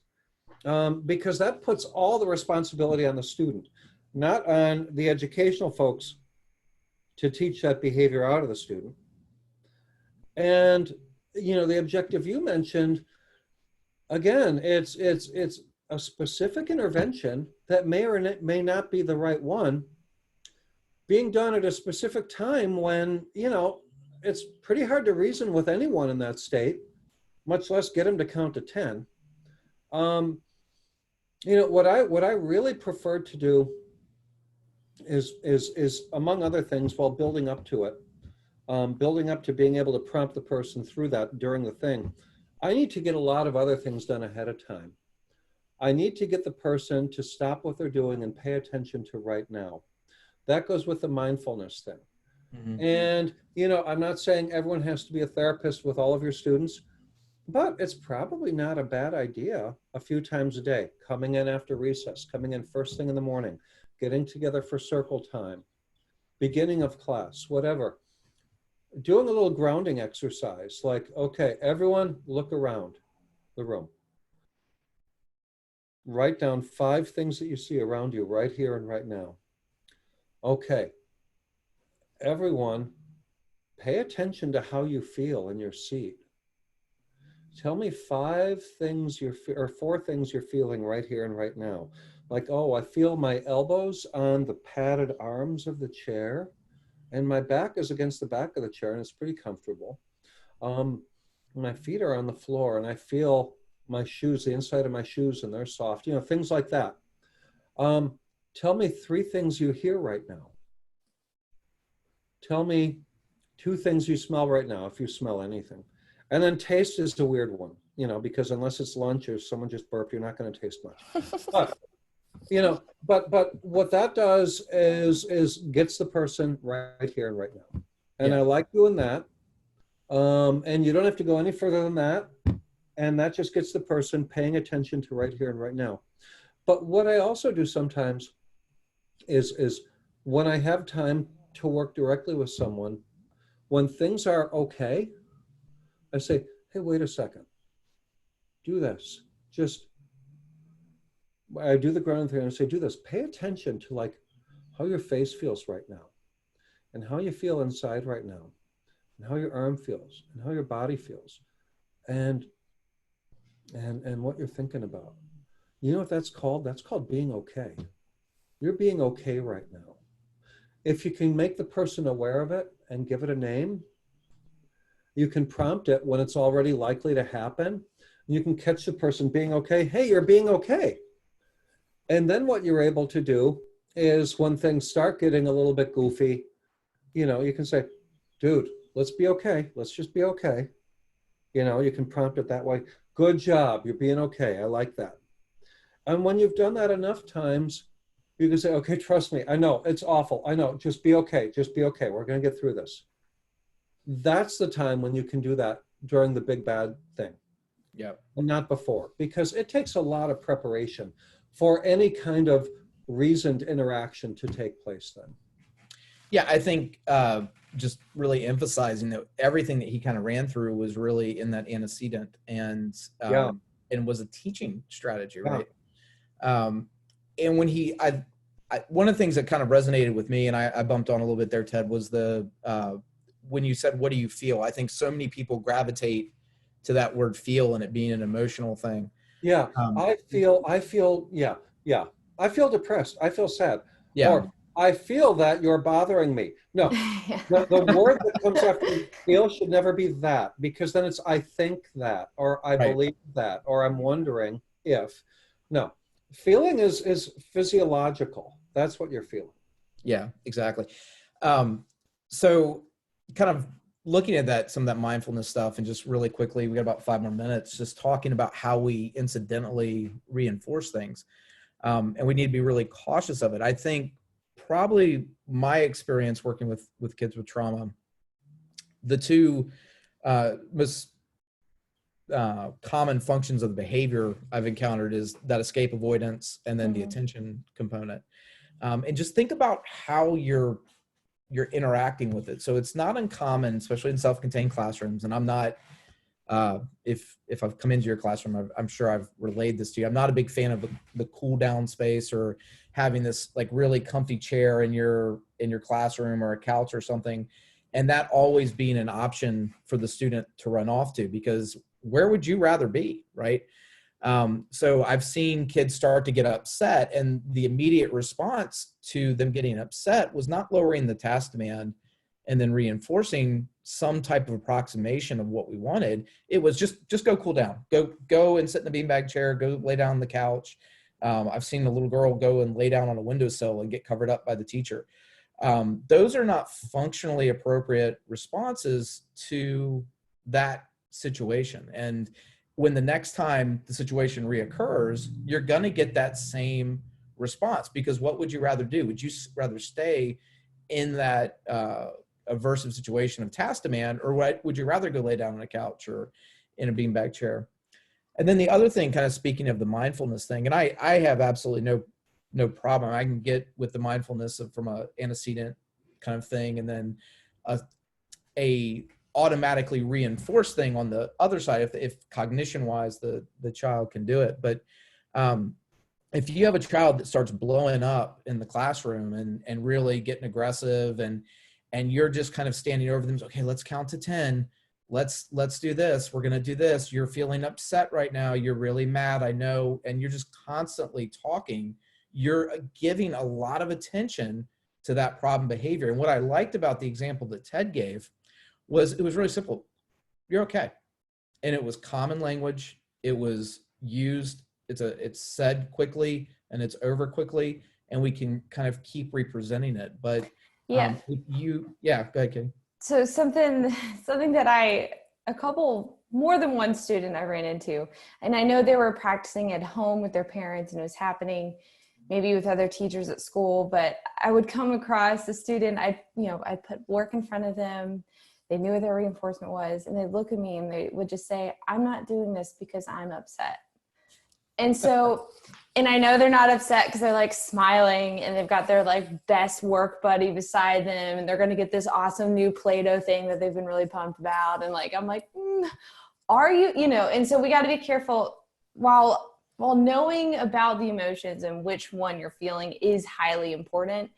because that puts all the responsibility on the student, not on the educational folks to teach that behavior out of the student. And, you know, the objective you mentioned, again, it's a specific intervention that may or may not be the right one, being done at a specific time when, you know, it's pretty hard to reason with anyone in that state, much less get them to count to 10. You know, what I really prefer to do is among other things, while building up to it, building up to being able to prompt the person through that during the thing, I need to get a lot of other things done ahead of time. I need to get the person to stop what they're doing and pay attention to right now. That goes with the mindfulness thing. Mm-hmm. And, you know, I'm not saying everyone has to be a therapist with all of your students, but it's probably not a bad idea a few times a day, coming in after recess, coming in first thing in the morning, getting together for circle time, beginning of class, whatever. Doing a little grounding exercise, like, okay, everyone look around the room. Write down 5 things that you see around you right here and right now. Okay, everyone, pay attention to how you feel in your seat. Tell me 5 things or 4 things you're feeling right here and right now. Like, oh, I feel my elbows on the padded arms of the chair, and my back is against the back of the chair, and it's pretty comfortable. My feet are on the floor, and I feel my shoes, the inside of my shoes, and they're soft. You know, things like that. Tell me 3 things you hear right now. Tell me 2 things you smell right now, if you smell anything. And then taste is the weird one, you know, because unless it's lunch or someone just burped, you're not going to taste much. But, you know, but what that does is gets the person right here and right now. And yeah. I like doing that. And you don't have to go any further than that. And that just gets the person paying attention to right here and right now. But what I also do sometimes is when I have time to work directly with someone, when things are okay, I say, hey, wait a second, do this. I do the grounding thing and I say, do this. Pay attention to like how your face feels right now and how you feel inside right now and how your arm feels and how your body feels and what you're thinking about. You know what that's called? That's called being okay. You're being okay right now. If you can make the person aware of it and give it a name, you can prompt it when it's already likely to happen. You can catch the person being okay. Hey, you're being okay. And then what you're able to do is when things start getting a little bit goofy, you can say, dude, let's be okay. Let's just be okay. You can prompt it that way. Good job. You're being okay. I like that. And when you've done that enough times, you can say, okay, trust me. I know it's awful. I know. Just be okay. Just be okay. We're going to get through this. That's the time when you can do that during the big bad thing. Yeah. And not before, because it takes a lot of preparation for any kind of reasoned interaction to take place then. Yeah, I think just really emphasizing that everything that he kind of ran through was really in that antecedent and was a teaching strategy, right? And when one of the things that kind of resonated with me, and I bumped on a little bit there, Ted, was when you said, what do you feel? I think so many people gravitate to that word feel and it being an emotional thing. Yeah, I feel depressed. I feel sad. Yeah. Or I feel that you're bothering me. No, the word that comes after feel should never be that, because then it's I think that, or I believe that, or I'm wondering if. No, feeling is physiological. That's what you're feeling. Yeah, exactly. So kind of looking at that, some of that mindfulness stuff, and just really quickly, we got about 5 more minutes, just talking about how we incidentally reinforce things. And we need to be really cautious of it. I think probably my experience working with kids with trauma, the two most common functions of the behavior I've encountered is that escape avoidance and then the attention component. And just think about how you're interacting with it. So it's not uncommon, especially in self-contained classrooms. And I'm not, if I've come into your classroom, I'm sure I've relayed this to you. I'm not a big fan of the cool down space or having this like really comfy chair in your classroom or a couch or something. And that always being an option for the student to run off to, because where would you rather be, right? So I've seen kids start to get upset, and the immediate response to them getting upset was not lowering the task demand and then reinforcing some type of approximation of what we wanted. It was just go cool down, go and sit in the beanbag chair, go lay down on the couch. I've seen a little girl go and lay down on a windowsill and get covered up by the teacher. Those are not functionally appropriate responses to that situation. And when the next time the situation reoccurs, you're going to get that same response, because what would you rather do? Would you rather stay in that aversive situation of task demand, or what would you rather go lay down on a couch or in a beanbag chair? And then the other thing, kind of speaking of the mindfulness thing, and I have absolutely no problem. I can get with the mindfulness from a antecedent kind of thing, and then a automatically reinforced thing on the other side, if cognition wise the child can do it. But if you have a child that starts blowing up in the classroom and really getting aggressive, and you're just kind of standing over them, okay, let's count to 10, let's do this, we're going to do this, you're feeling upset right now, you're really mad, I know, and you're just constantly talking, you're giving a lot of attention to that problem behavior. And what I liked about the example that Ted gave was it was really simple. You're okay. And it was common language. It was used. It's said quickly and it's over quickly, and we can kind of keep representing it. But go ahead, Katie. So something that more than one student I ran into, and I know they were practicing at home with their parents and it was happening maybe with other teachers at school, but I would come across a student, I'd put work in front of them. They knew what their reinforcement was, and they'd look at me and they would just say, I'm not doing this because I'm upset. And so, and I know they're not upset because they're like smiling and they've got their like best work buddy beside them, and they're going to get this awesome new Play-Doh thing that they've been really pumped about. And like, I'm like, are you, and so we got to be careful while knowing about the emotions and which one you're feeling is highly important.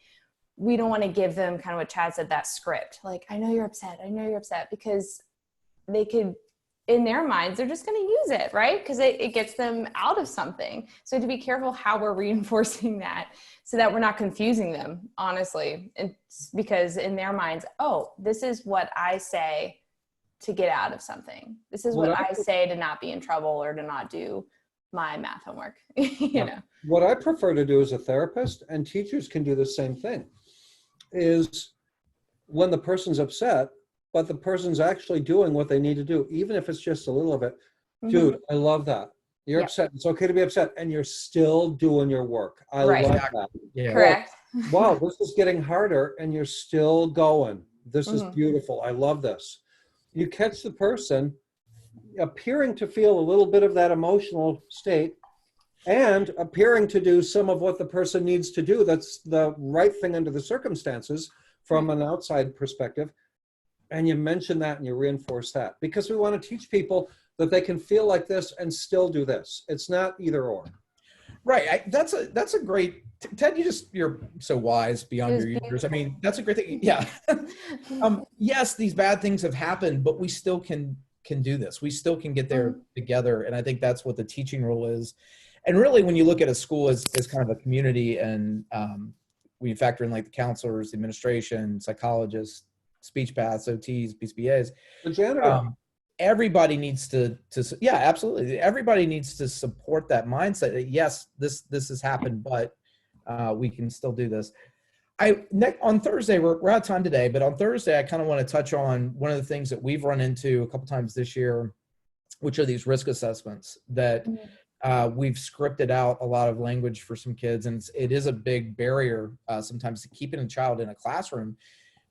We don't want to give them kind of what Chad said, that script. Like, I know you're upset, because in their minds, they're just going to use it, right? Because it gets them out of something. So to be careful how we're reinforcing that so that we're not confusing them, honestly. It's because in their minds, oh, this is what I say to get out of something. This is what I say to not be in trouble or to not do my math homework, you know. What I prefer to do as a therapist, and teachers can do the same thing, is when the person's upset, but the person's actually doing what they need to do, even if it's just a little of it. Dude, I love that. You're upset. It's okay to be upset, and you're still doing your work. I love that. Yeah. Correct. Wow, this is getting harder, and you're still going. This is beautiful. I love this. You catch the person appearing to feel a little bit of that emotional state and appearing to do some of what the person needs to do. That's the right thing under the circumstances from an outside perspective. And you mention that and you reinforce that, because we want to teach people that they can feel like this and still do this. It's not either or. Right. That's a great, Ted, you're so wise beyond your years. I mean, that's a great thing. Yeah. Yes, these bad things have happened, but we still can do this. We still can get there together. And I think that's what the teaching role is. And really, when you look at a school as kind of a community, and we factor in like the counselors, the administration, psychologists, speech paths, OTs, PCBAs, the janitor. Everybody needs to yeah, absolutely. Everybody needs to support that mindset that yes, this has happened, but we can still do this. On Thursday, we're out of time today, but on Thursday, I kind of want to touch on one of the things that we've run into a couple times this year, which are these risk assessments that we've scripted out a lot of language for some kids. And it is a big barrier sometimes to keeping a child in a classroom,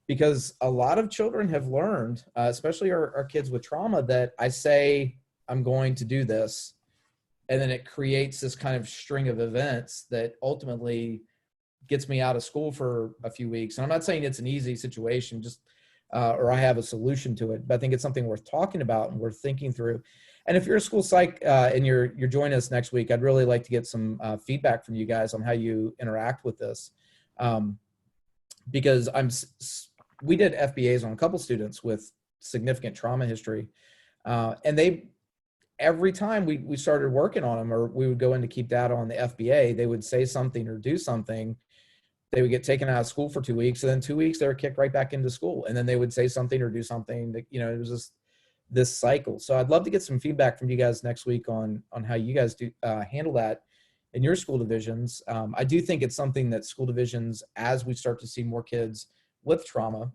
because a lot of children have learned, especially our kids with trauma, that I say I'm going to do this, and then it creates this kind of string of events that ultimately gets me out of school for a few weeks. And I'm not saying it's an easy situation, just or I have a solution to it, but I think it's something worth talking about and worth thinking through. And if you're a school psych and you're joining us next week, I'd really like to get some feedback from you guys on how you interact with this, because we did FBAs on a couple students with significant trauma history, and every time we started working on them, or we would go in to keep data on the FBA, they would say something or do something. They would get taken out of school for 2 weeks, and then 2 weeks they were kicked right back into school, and then they would say something or do something that, it was just this cycle. So I'd love to get some feedback from you guys next week on how you guys do handle that in your school divisions. I do think it's something that school divisions, as we start to see more kids with trauma,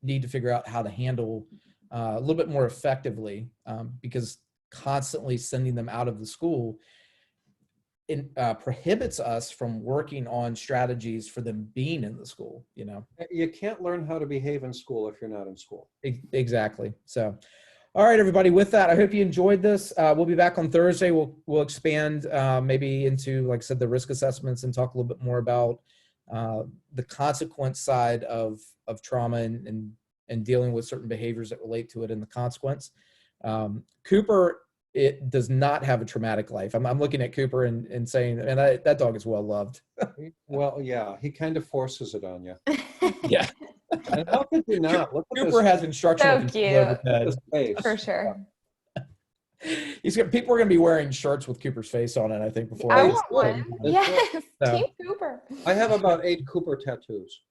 need to figure out how to handle a little bit more effectively, because constantly sending them out of the school prohibits us from working on strategies for them being in the school. You can't learn how to behave in school if you're not in school. Exactly. So, all right, everybody, with that, I hope you enjoyed this. We'll be back on Thursday. We'll expand maybe into, like I said, the risk assessments, and talk a little bit more about the consequence side of trauma and dealing with certain behaviors that relate to it and the consequence. Cooper, it does not have a traumatic life. I'm looking at Cooper and saying, man, that dog is well loved. Well, yeah, he kind of forces it on you. Yeah. And how could you not? Look at Cooper has instructional So control over his face. For sure. People are going to be wearing shirts with Cooper's face on it, I think, before. I want one. Yes, So. Team Cooper. I have about 8 Cooper tattoos.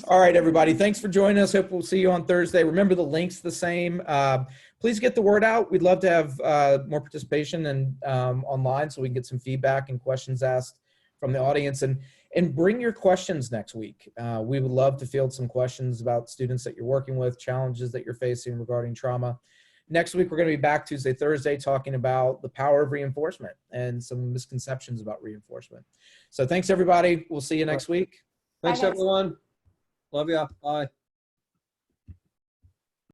All right, everybody. Thanks for joining us. Hope we'll see you on Thursday. Remember, the link's the same. Please get the word out. We'd love to have more participation and online, so we can get some feedback and questions asked from the audience. And bring your questions next week. We would love to field some questions about students that you're working with, challenges that you're facing regarding trauma. Next week, we're going to be back Tuesday, Thursday, talking about the power of reinforcement and some misconceptions about reinforcement. So thanks, everybody. We'll see you next week. Thanks, everyone. Love ya. Bye.